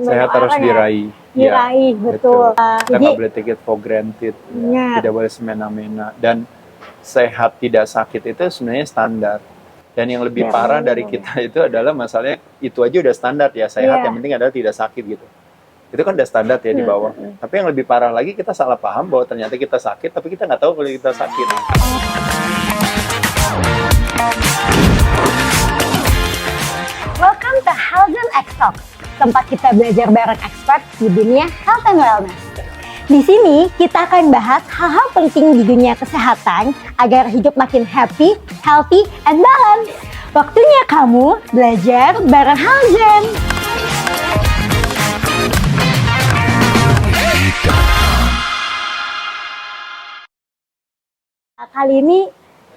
sehat harus orang ya. diraih. Diraih, betul. Kita nggak boleh take it for granted. Ya. Tidak boleh semena-mena. Dan sehat tidak sakit itu sebenarnya standar. Dan yang lebih parah dari kita itu adalah masalahnya itu aja udah standar ya, sehat yang penting adalah tidak sakit gitu. Itu kan udah standar ya di bawah. Tapi yang lebih parah lagi kita salah paham bahwa ternyata kita sakit, tapi kita nggak tahu kalau kita sakit. Welcome to Health and X Talk, tempat kita belajar bareng expert di dunia health and wellness. Di sini kita akan bahas hal-hal penting di dunia kesehatan agar hidup makin happy, healthy, and balance. Waktunya kamu belajar bareng Halzen. Kali ini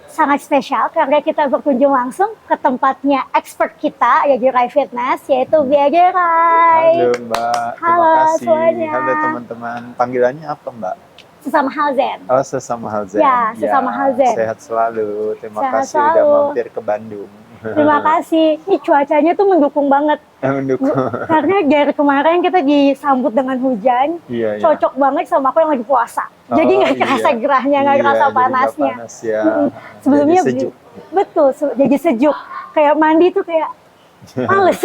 sangat spesial karena kita berkunjung langsung ke tempatnya expert kita yaitu Rai Fitness, yaitu Biaja Rai. Halo Mbak, Halo terima kasih. semuanya. Halo teman-teman, panggilannya apa Mbak? Sesama Halzen. Oh, Sesama Halzen. Ya, Sesama Halzen. Sehat selalu, terima Sehat kasih udah selalu. mampir ke Bandung. Terima kasih. Ini cuacanya tuh mendukung banget. Mendukung. Karena dari kemarin kita disambut dengan hujan. Iya, Cocok banget sama aku yang lagi puasa. Jadi nggak kerasa gerahnya, nggak kerasa panasnya. Panas, ya. Sebelumnya Jadi sejuk. Betul, jadi sejuk. Kayak mandi tuh kayak males.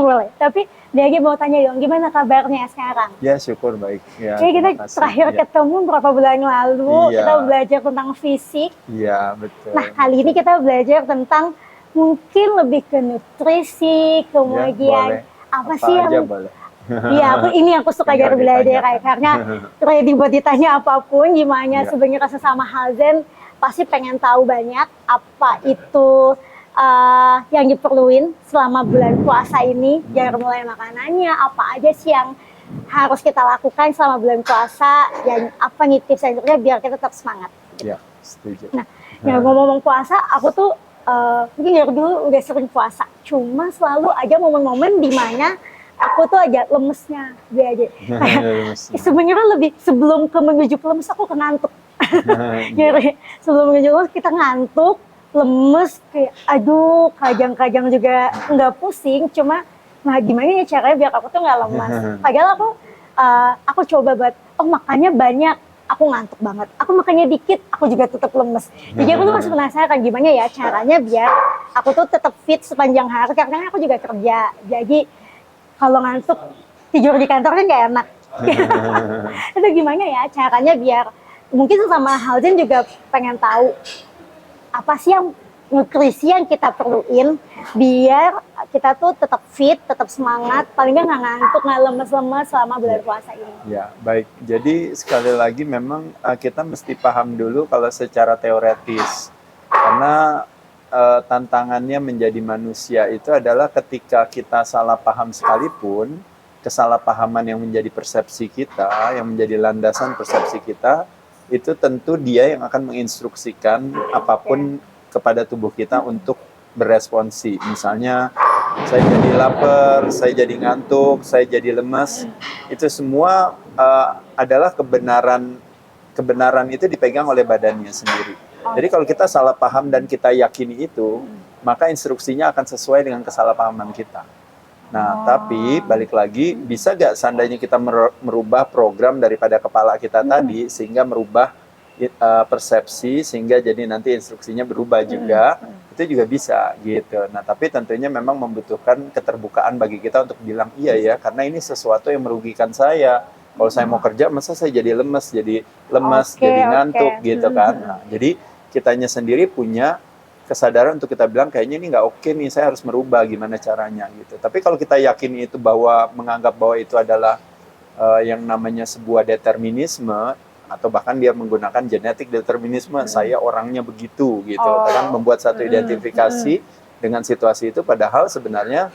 Boleh. Tapi dia lagi mau tanya dong, gimana kabarnya sekarang? Ya, syukur baik. Ya, Kayak kita terima kasih. terakhir ketemu berapa bulan lalu, Iya. kita belajar tentang fisik. Iya, betul. Nah, kali ini kita belajar tentang mungkin lebih ke nutrisi, kemudian boleh. apa sih aja yang boleh. Iya, ini yang aku suka Tinggal dari belajar ditanyakan. karena ready buat ditanya apapun, gimana Iya. sebenarnya sesama Halzen pasti pengen tahu banyak apa itu yang diperluin selama bulan puasa ini, dari mulai makanannya, apa aja sih yang harus kita lakukan selama bulan puasa, dan apa nih tips and triknya biar kita tetap semangat. Ya, setuju. Nah, yang ngomong-ngomong puasa, aku tuh mungkin dari dulu udah sering puasa, cuma selalu ada momen-momen di mana aku tuh agak lemesnya, dia aja. Sebenarnya lebih sebelum ke menuju ke lemes aku ngantuk. Jadi sebelum menuju lemes kita ngantuk, lemes, kayak aduh, kadang-kadang juga nggak pusing, cuma nah gimana ya caranya biar aku tuh nggak lemas. Padahal aku coba buat makannya banyak, aku ngantuk banget. Aku makannya dikit, aku juga tetap lemes. Jadi aku tuh masih penasaran gimana ya caranya biar aku tuh tetap fit sepanjang hari, karena aku juga kerja. Jadi kalau ngantuk tidur di kantor kan nggak enak. Itu gimana ya caranya biar mungkin sesama Halzen juga pengen tahu apa sih yang nutrisi yang kita perluin biar kita tuh tetap fit, tetap semangat, paling nggak ngantuk, nggak lemes-lemes selama bulan puasa ini. Ya, baik. Jadi sekali lagi memang kita mesti paham dulu kalau secara teoretis. Karena tantangannya menjadi manusia itu adalah ketika kita salah paham sekalipun, kesalahpahaman yang menjadi persepsi kita, yang menjadi landasan persepsi kita, itu tentu dia yang akan menginstruksikan apapun kepada tubuh kita untuk beresponsi. Misalnya, saya jadi lapar, saya jadi ngantuk, saya jadi lemas, itu semua adalah kebenaran itu dipegang oleh badannya sendiri. Jadi kalau kita salah paham dan kita yakini itu, maka instruksinya akan sesuai dengan kesalahpahaman kita. Nah, tapi balik lagi, bisa gak seandainya kita merubah program daripada kepala kita tadi, sehingga merubah persepsi, sehingga jadi nanti instruksinya berubah juga, itu juga bisa gitu. Nah, tapi tentunya memang membutuhkan keterbukaan bagi kita untuk bilang, iya ya, karena ini sesuatu yang merugikan saya. Kalau saya mau kerja, masa saya jadi lemes, jadi ngantuk gitu kan. Nah, jadi kitanya sendiri punya kesadaran untuk kita bilang kayaknya ini nggak oke nih, saya harus merubah gimana caranya gitu. Tapi kalau kita yakin itu menganggap bahwa itu adalah yang namanya sebuah determinisme, atau bahkan dia menggunakan genetik determinisme, saya orangnya begitu gitu, kan membuat satu identifikasi dengan situasi itu, padahal sebenarnya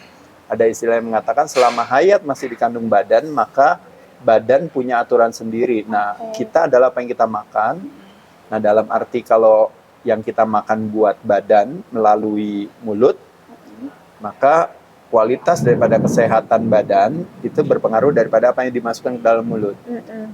ada istilah yang mengatakan selama hayat masih dikandung badan, maka badan punya aturan sendiri. Nah, kita adalah apa yang kita makan. Nah, dalam arti kalau yang kita makan buat badan melalui mulut, maka kualitas daripada kesehatan badan itu berpengaruh daripada apa yang dimasukkan ke dalam mulut.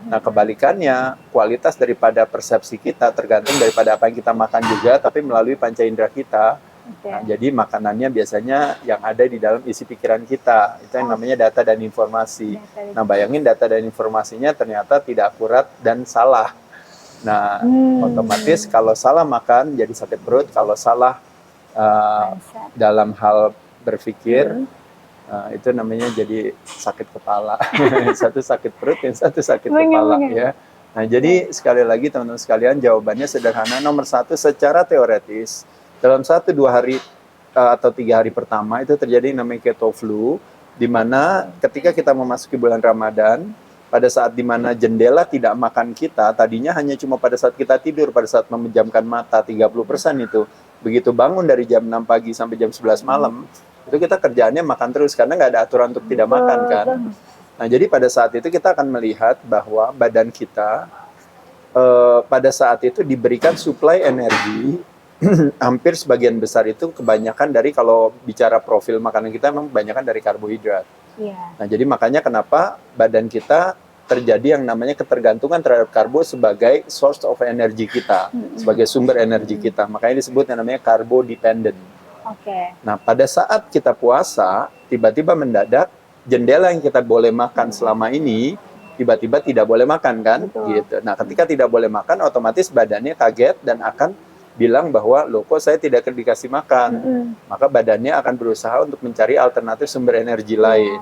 Nah, kebalikannya, kualitas daripada persepsi kita tergantung daripada apa yang kita makan juga, tapi melalui panca indera kita, Oke. Nah, jadi makanannya biasanya yang ada di dalam isi pikiran kita. Itu yang namanya data dan informasi. Nah, bayangin data dan informasinya ternyata tidak akurat dan salah. Nah, otomatis kalau salah makan jadi sakit perut, kalau salah dalam hal berpikir, itu namanya jadi sakit kepala. Satu sakit perut, yang satu sakit kepala. Ya. Nah, jadi sekali lagi teman-teman sekalian, jawabannya sederhana. Nomor satu, secara teoretis, dalam 1-2 hari atau 3 hari pertama itu terjadi namanya keto flu, di mana ketika kita memasuki bulan Ramadan, pada saat di mana jendela tidak makan kita, tadinya hanya cuma pada saat kita tidur, pada saat memejamkan mata 30% itu. Begitu bangun dari jam 6 pagi sampai jam 11 malam, itu kita kerjaannya makan terus, karena nggak ada aturan untuk tidak makan kan. Nah, jadi pada saat itu kita akan melihat bahwa badan kita pada saat itu diberikan suplai energi hampir sebagian besar itu kebanyakan dari, kalau bicara profil makanan kita memang kebanyakan dari karbohidrat. Nah, jadi makanya kenapa badan kita terjadi yang namanya ketergantungan terhadap karbo sebagai source of energy kita, sebagai sumber energi kita. Makanya disebut yang namanya carbo dependent. Nah, pada saat kita puasa, tiba-tiba mendadak jendela yang kita boleh makan selama ini tiba-tiba tidak boleh makan kan, gitu. Nah, ketika tidak boleh makan, otomatis badannya kaget dan akan bilang bahwa, loh kok saya tidak dikasih makan. Maka badannya akan berusaha untuk mencari alternatif sumber energi lain.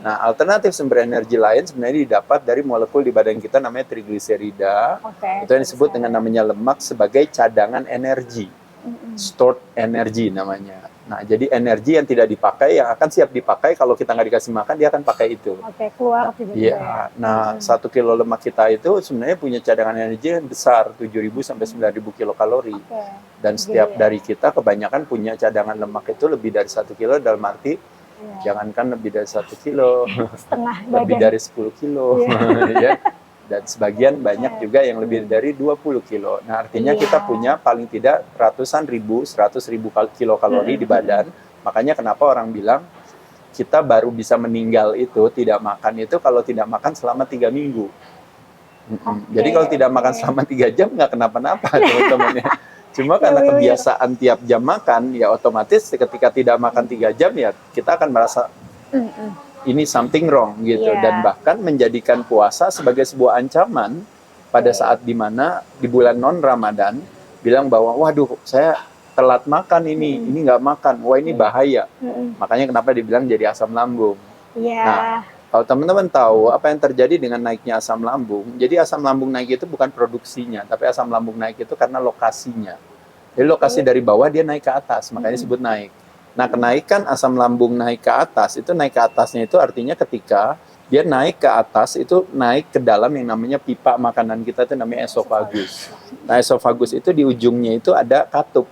Nah, alternatif sumber energi lain sebenarnya didapat dari molekul di badan kita namanya trigliserida. Itu yang disebut dengan namanya lemak sebagai cadangan energi. Stored energy namanya. Nah, jadi energi yang tidak dipakai, yang akan siap dipakai kalau kita nggak dikasih makan, dia akan pakai itu. Keluar. Iya. Nah, 1 kilo lemak kita itu sebenarnya punya cadangan energi yang besar, 7.000 sampai 9.000 kilokalori. Dan setiap dari kita kebanyakan punya cadangan lemak itu lebih dari 1 kilo, dalam arti jangankan lebih dari 1 kilo, lebih dari 10 kilo. Ya. Dan sebagian banyak juga yang lebih dari 20 kilo. Nah, artinya kita punya paling tidak ratusan ribu, 100.000 kilokalori di badan. Makanya kenapa orang bilang kita baru bisa meninggal itu, tidak makan itu, kalau tidak makan selama 3 minggu. Jadi kalau tidak makan selama 3 jam nggak kenapa-napa teman-teman ya. Cuma karena kebiasaan tiap jam makan, ya otomatis ketika tidak makan 3 jam ya kita akan merasa ini something wrong gitu, dan bahkan menjadikan puasa sebagai sebuah ancaman pada saat dimana di bulan non Ramadan bilang bahwa waduh saya telat makan ini nggak makan, wah ini bahaya. Makanya kenapa dibilang jadi asam lambung. Nah, kalau teman-teman tahu apa yang terjadi dengan naiknya asam lambung, jadi asam lambung naik itu bukan produksinya, tapi asam lambung naik itu karena lokasinya. Jadi lokasi dari bawah dia naik ke atas, makanya disebut naik. Nah, kenaikan asam lambung naik ke atas, itu naik ke atasnya itu artinya ketika dia naik ke atas, itu naik ke dalam yang namanya pipa makanan kita, itu namanya esofagus. Nah, esofagus itu di ujungnya itu ada katup.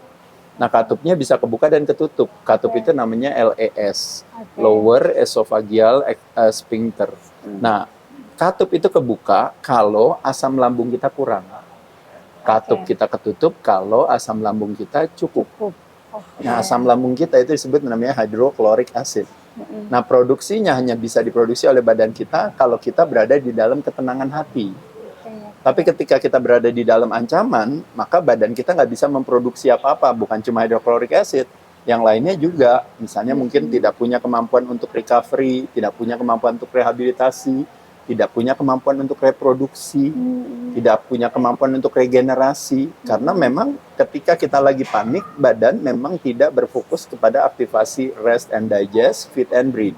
Nah, katupnya bisa kebuka dan ketutup. Katup itu namanya LES, Lower Esophageal Sphincter. Nah, katup itu kebuka kalau asam lambung kita kurang. Katup kita ketutup kalau asam lambung kita cukup. Nah, asam lambung kita itu disebut namanya hydrochloric acid. Nah, produksinya hanya bisa diproduksi oleh badan kita kalau kita berada di dalam ketenangan hati. Tapi ketika kita berada di dalam ancaman, maka badan kita nggak bisa memproduksi apa-apa. Bukan cuma hydrochloric acid, yang lainnya juga. Misalnya mungkin tidak punya kemampuan untuk recovery, tidak punya kemampuan untuk rehabilitasi, tidak punya kemampuan untuk reproduksi, tidak punya kemampuan untuk regenerasi. Karena memang ketika kita lagi panik, badan memang tidak berfokus kepada aktivasi rest and digest, feed and breathe.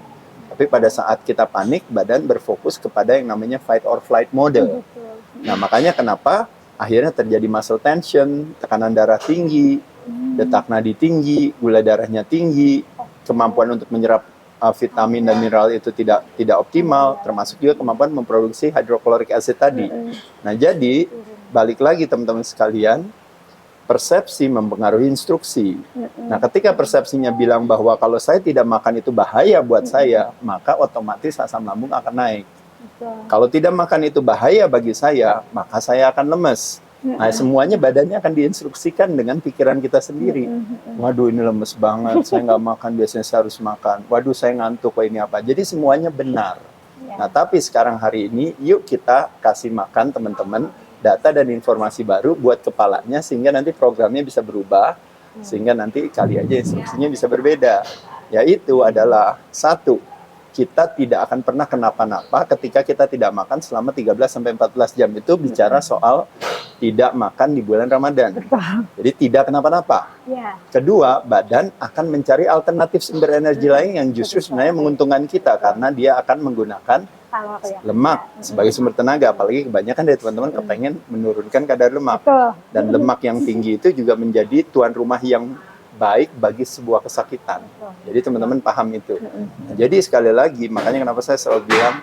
Tapi pada saat kita panik, badan berfokus kepada yang namanya fight or flight mode. Nah, makanya kenapa akhirnya terjadi muscle tension, tekanan darah tinggi, detak nadi tinggi, gula darahnya tinggi, kemampuan untuk menyerap vitamin dan mineral itu tidak optimal, termasuk juga kemampuan memproduksi hydrochloric acid tadi. Nah, jadi balik lagi teman-teman sekalian, persepsi mempengaruhi instruksi. Nah, ketika persepsinya bilang bahwa kalau saya tidak makan itu bahaya buat saya, maka otomatis asam lambung akan naik. Kalau tidak makan itu bahaya bagi saya, maka saya akan lemes. Nah, semuanya badannya akan diinstruksikan dengan pikiran kita sendiri. Waduh, ini lemes banget, saya nggak makan, biasanya saya harus makan. Waduh, saya ngantuk, kok ini apa. Jadi semuanya benar. Nah, tapi sekarang hari ini, yuk kita kasih makan teman-teman data dan informasi baru buat kepalanya, sehingga nanti programnya bisa berubah. Sehingga nanti kali aja instruksinya bisa berbeda. Yaitu adalah satu, kita tidak akan pernah kenapa-napa ketika kita tidak makan selama 13-14 jam. Itu bicara soal tidak makan di bulan Ramadan. Jadi tidak kenapa-napa. Ya. Kedua, badan akan mencari alternatif sumber energi lain yang justru sebenarnya menguntungkan kita karena dia akan menggunakan lemak sebagai sumber tenaga. Apalagi kebanyakan dari teman-teman kepengen menurunkan kadar lemak. Dan lemak yang tinggi itu juga menjadi tuan rumah yang baik bagi sebuah kesakitan. Jadi teman-teman paham itu. Nah, jadi sekali lagi, makanya kenapa saya selalu bilang,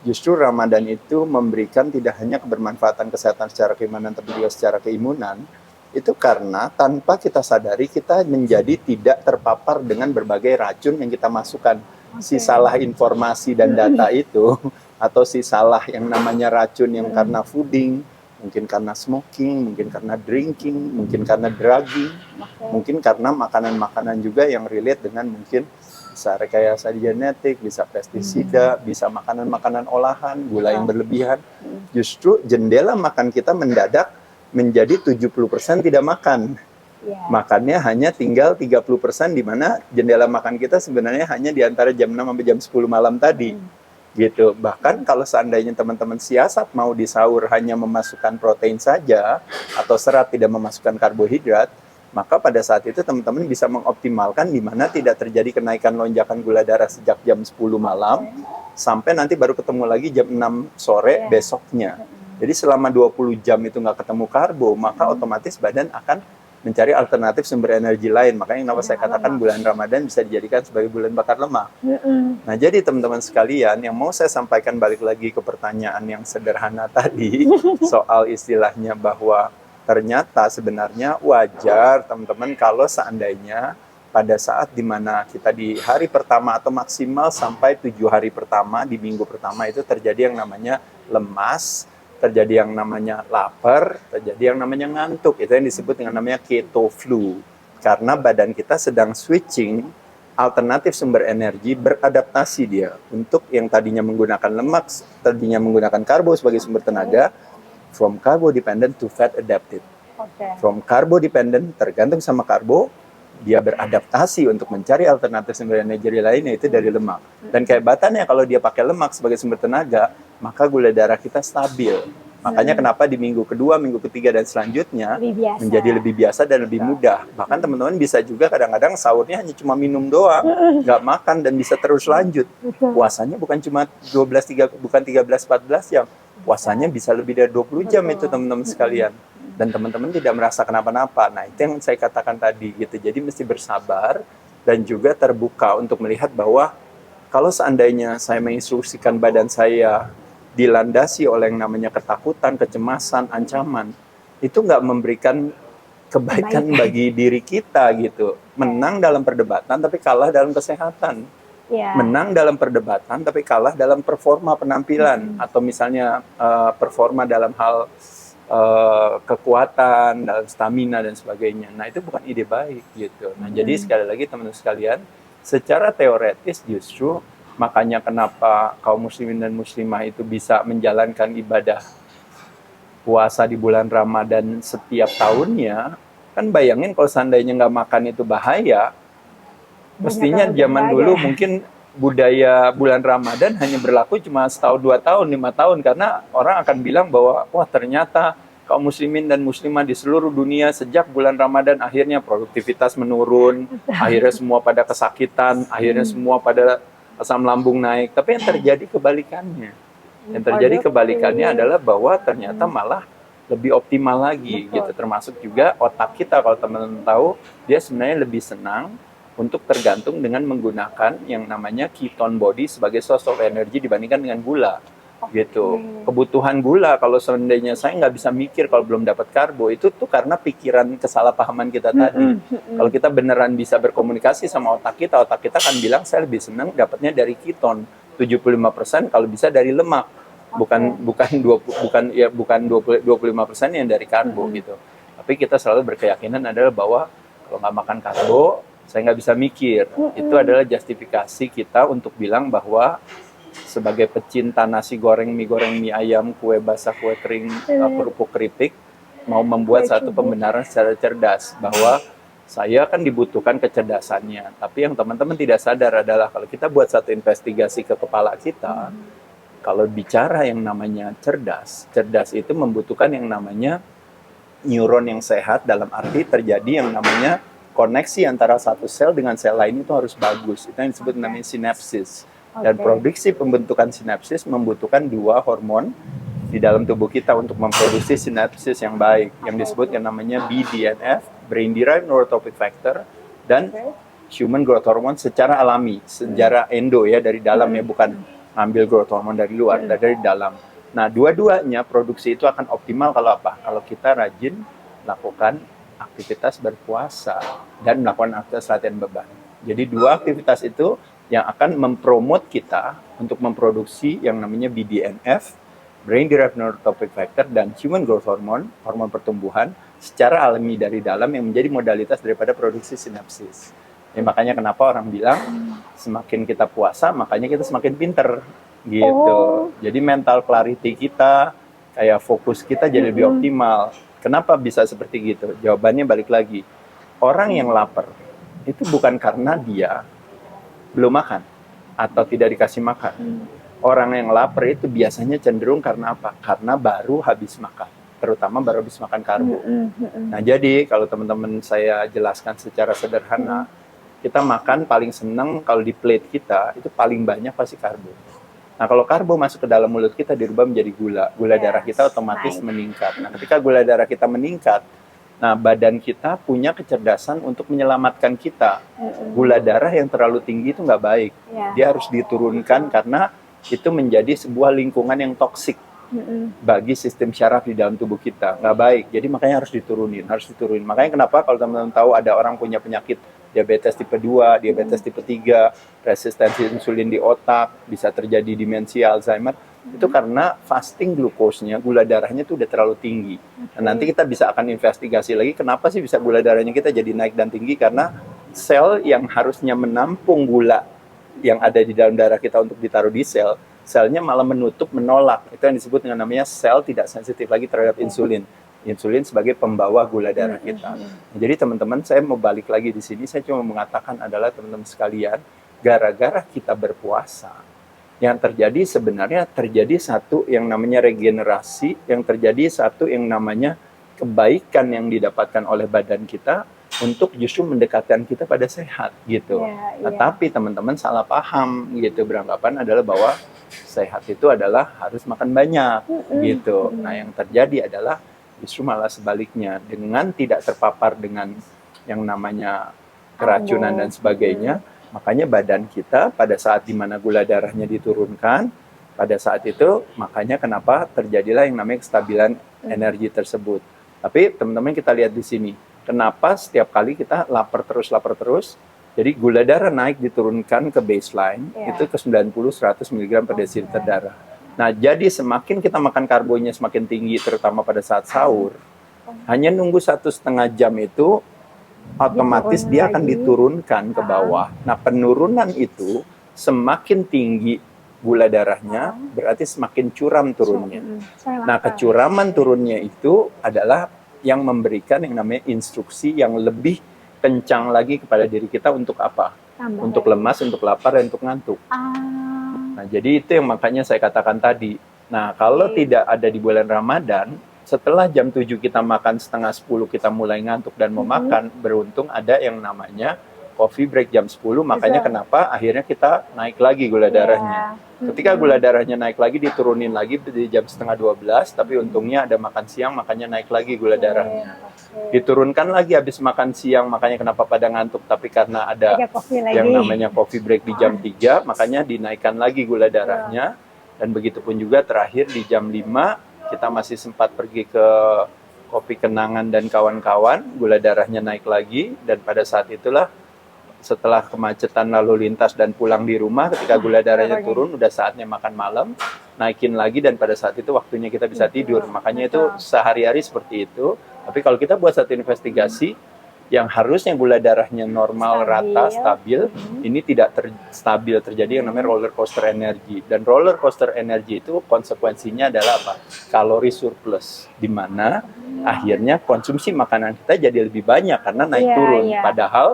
justru Ramadan itu memberikan tidak hanya kebermanfaatan kesehatan secara keimanan, tapi juga secara keimunan. Itu karena tanpa kita sadari, kita menjadi tidak terpapar dengan berbagai racun yang kita masukkan. Si salah informasi dan data itu, atau si salah yang namanya racun yang karena fooding, mungkin karena smoking, mungkin karena drinking, mungkin karena drugging, mungkin karena makanan-makanan juga yang relate dengan mungkin bisa rekayasa genetik, bisa pestisida, bisa makanan-makanan olahan, gula yang berlebihan. Justru jendela makan kita mendadak menjadi 70% tidak makan. Makannya hanya tinggal 30%, di mana jendela makan kita sebenarnya hanya di antara jam 6 sampai jam 10 malam tadi. Gitu. Bahkan kalau seandainya teman-teman siasat mau di sahur hanya memasukkan protein saja atau serat, tidak memasukkan karbohidrat, maka pada saat itu teman-teman bisa mengoptimalkan di mana tidak terjadi kenaikan lonjakan gula darah sejak jam 10 malam sampai nanti baru ketemu lagi jam 6 sore besoknya. Jadi selama 20 jam itu nggak ketemu karbo, maka otomatis badan akan mencari alternatif sumber energi lain. Makanya kenapa saya katakan bulan Ramadan bisa dijadikan sebagai bulan bakar lemak. Nah, jadi teman-teman sekalian, yang mau saya sampaikan balik lagi ke pertanyaan yang sederhana tadi, soal istilahnya bahwa ternyata sebenarnya wajar teman-teman kalau seandainya pada saat dimana kita di hari pertama atau maksimal sampai 7 hari pertama, di minggu pertama itu terjadi yang namanya lemas, terjadi yang namanya lapar, terjadi yang namanya ngantuk. Itu yang disebut dengan namanya keto flu. Karena badan kita sedang switching alternatif sumber energi, beradaptasi dia untuk yang tadinya menggunakan lemak, tadinya menggunakan karbo sebagai sumber tenaga, from carbo dependent to fat adapted. From carbo dependent, tergantung sama karbo, dia beradaptasi untuk mencari alternatif sumber energi lain, yaitu dari lemak. Dan kehebatannya kalau dia pakai lemak sebagai sumber tenaga, maka gula darah kita stabil. Makanya kenapa di minggu kedua, minggu ketiga, dan selanjutnya menjadi lebih biasa dan lebih mudah. Bahkan teman-teman bisa juga kadang-kadang sahurnya hanya cuma minum doang, nggak makan, dan bisa terus lanjut. Puasanya bukan cuma 13-14 jam. Puasanya bisa lebih dari 20 jam itu teman-teman sekalian. Dan teman-teman tidak merasa kenapa-napa. Nah, itu yang saya katakan tadi gitu. Jadi mesti bersabar dan juga terbuka untuk melihat bahwa kalau seandainya saya menginstruksikan badan saya dilandasi oleh yang namanya ketakutan, kecemasan, ancaman, itu nggak memberikan kebaikan bagi diri kita gitu. Menang dalam perdebatan tapi kalah dalam kesehatan. Menang dalam perdebatan tapi kalah dalam performa penampilan, atau misalnya performa dalam hal kekuatan, dalam stamina dan sebagainya. Nah, itu bukan ide baik gitu. Nah, jadi sekali lagi teman-teman sekalian, secara teoretis justru makanya kenapa kaum muslimin dan muslimah itu bisa menjalankan ibadah puasa di bulan Ramadan setiap tahunnya. Kan bayangin kalau seandainya nggak makan itu bahaya. Mestinya zaman dulu mungkin budaya bulan Ramadan hanya berlaku cuma setahun, 2 tahun, 5 tahun. Karena orang akan bilang bahwa, wah ternyata kaum muslimin dan muslimah di seluruh dunia sejak bulan Ramadan akhirnya produktivitas menurun, akhirnya semua pada kesakitan, akhirnya semua pada asam lambung naik. Tapi yang terjadi kebalikannya. Yang terjadi kebalikannya adalah bahwa ternyata malah lebih optimal lagi gitu. Termasuk juga otak kita, kalau teman-teman tahu, dia sebenarnya lebih senang untuk tergantung dengan menggunakan yang namanya ketone body sebagai source of energy dibandingkan dengan gula. Gitu. Kebutuhan gula, kalau seandainya saya nggak bisa mikir kalau belum dapat karbo, itu tuh karena pikiran kesalahpahaman kita tadi. Kalau kita beneran bisa berkomunikasi sama otak kita akan bilang saya lebih senang dapatnya dari keton, 75% kalau bisa dari lemak, bukan 25% yang dari karbo gitu. Tapi kita selalu berkeyakinan adalah bahwa kalau nggak makan karbo, saya nggak bisa mikir. Itu adalah justifikasi kita untuk bilang bahwa sebagai pecinta nasi goreng, mie goreng, mie ayam, kue basah, kue kering, kerupuk keripik, mau membuat satu pembenaran secara cerdas bahwa saya kan dibutuhkan kecerdasannya. Tapi yang teman-teman tidak sadar adalah kalau kita buat satu investigasi ke kepala kita, kalau bicara yang namanya cerdas, cerdas itu membutuhkan yang namanya neuron yang sehat, dalam arti terjadi yang namanya koneksi antara satu sel dengan sel lain itu harus bagus. Itu yang disebut namanya sinapsis. Dan produksi pembentukan sinapsis membutuhkan 2 hormon di dalam tubuh kita untuk memproduksi sinapsis yang baik, yang disebut yang namanya BDNF, Brain Derived Neurotrophic Factor, dan Human Growth Hormone secara alami, secara endo ya, dari dalam ya, bukan ambil growth hormone dari luar, dari dalam. Nah, dua-duanya produksi itu akan optimal kalau apa? Kalau kita rajin lakukan aktivitas berpuasa dan melakukan aktivitas latihan beban. Jadi 2 aktivitas itu yang akan mempromot kita untuk memproduksi yang namanya BDNF, Brain Derived Neurotrophic Factor, dan Human Growth Hormone, hormon pertumbuhan, secara alami dari dalam yang menjadi modalitas daripada produksi sinapsis. Ya, makanya kenapa orang bilang semakin kita puasa, makanya kita semakin pinter gitu. Jadi mental clarity kita, kayak fokus kita jadi lebih optimal. Kenapa bisa seperti gitu? Jawabannya balik lagi. Orang yang lapar itu bukan karena dia belum makan atau tidak dikasih makan. Orang yang lapar itu biasanya cenderung karena apa? Karena baru habis makan, terutama baru habis makan karbo. Nah, jadi kalau teman-teman saya jelaskan secara sederhana, kita makan paling seneng kalau di plate kita itu paling banyak pasti karbo. Nah, kalau karbo masuk ke dalam mulut kita dirubah menjadi gula, gula darah kita otomatis meningkat. Nah, ketika gula darah kita meningkat, nah badan kita punya kecerdasan untuk menyelamatkan kita. Gula darah yang terlalu tinggi itu nggak baik. Dia harus diturunkan karena itu menjadi sebuah lingkungan yang toksik bagi sistem syaraf di dalam tubuh kita, nggak baik. Jadi makanya harus diturunin. Makanya kenapa kalau teman-teman tahu ada orang punya penyakit diabetes tipe 2, diabetes tipe 3, resistensi insulin di otak, bisa terjadi demensia, Alzheimer, itu karena fasting glukosnya, gula darahnya itu udah terlalu tinggi. Nah, nanti kita bisa akan investigasi lagi kenapa sih bisa gula darahnya kita jadi naik dan tinggi, karena sel yang harusnya menampung gula yang ada di dalam darah kita untuk ditaruh di sel, selnya malah menolak. Itu yang disebut dengan namanya sel tidak sensitif lagi terhadap insulin. Insulin sebagai pembawa gula darah kita. Nah, jadi teman-teman, saya mau balik lagi di sini, saya cuma mengatakan adalah teman-teman sekalian, gara-gara kita berpuasa, yang terjadi sebenarnya terjadi satu yang namanya regenerasi, yang terjadi satu yang namanya kebaikan yang didapatkan oleh badan kita, untuk justru mendekatkan kita pada sehat gitu. Nah, tapi teman-teman salah paham gitu, beranggapan adalah bahwa sehat itu adalah harus makan banyak gitu. Nah, yang terjadi adalah justru malah sebaliknya, dengan tidak terpapar dengan yang namanya keracunan dan sebagainya, makanya badan kita pada saat dimana gula darahnya diturunkan, pada saat itu makanya kenapa terjadilah yang namanya kestabilan energi tersebut. Tapi teman-teman kita lihat di sini, kenapa setiap kali kita lapar terus, jadi gula darah naik diturunkan ke baseline, itu ke 90-100 mg per desiliter darah. Nah, jadi semakin kita makan karbonya semakin tinggi, terutama pada saat sahur, hanya nunggu 1,5 jam itu, otomatis dia akan diturunkan ke bawah. Nah, penurunan itu semakin tinggi gula darahnya, berarti semakin curam turunnya. Nah, kecuraman turunnya itu adalah yang memberikan yang namanya instruksi yang lebih kencang lagi kepada diri kita untuk apa? Untuk lemas, untuk lapar, dan untuk ngantuk. Nah, jadi itu yang makanya saya katakan tadi. Nah, kalau tidak ada di bulan Ramadan, setelah jam 7 kita makan, setengah 10 kita mulai ngantuk dan mau makan, beruntung ada yang namanya coffee break jam 10, makanya kenapa akhirnya kita naik lagi gula darahnya. Ketika gula darahnya naik lagi, diturunin lagi di jam setengah 12, tapi untungnya ada makan siang, makanya naik lagi gula darahnya. Diturunkan lagi habis makan siang, makanya kenapa pada ngantuk, tapi karena ada yang namanya coffee break di jam 3, makanya dinaikkan lagi gula darahnya. Dan begitu pun juga terakhir di jam 5, kita masih sempat pergi ke Kopi Kenangan dan kawan-kawan, gula darahnya naik lagi, dan pada saat itulah setelah kemacetan lalu lintas dan pulang di rumah, ketika gula darahnya turun, udah saatnya makan malam, naikin lagi, dan pada saat itu waktunya kita bisa tidur. Makanya itu sehari-hari seperti itu. Tapi kalau kita buat satu investigasi, yang harusnya gula darahnya normal, rata, stabil, ini tidak stabil, terjadi yang namanya roller coaster energi. Dan roller coaster energi itu konsekuensinya adalah apa? Kalori surplus, di mana akhirnya konsumsi makanan kita jadi lebih banyak karena naik turun. Padahal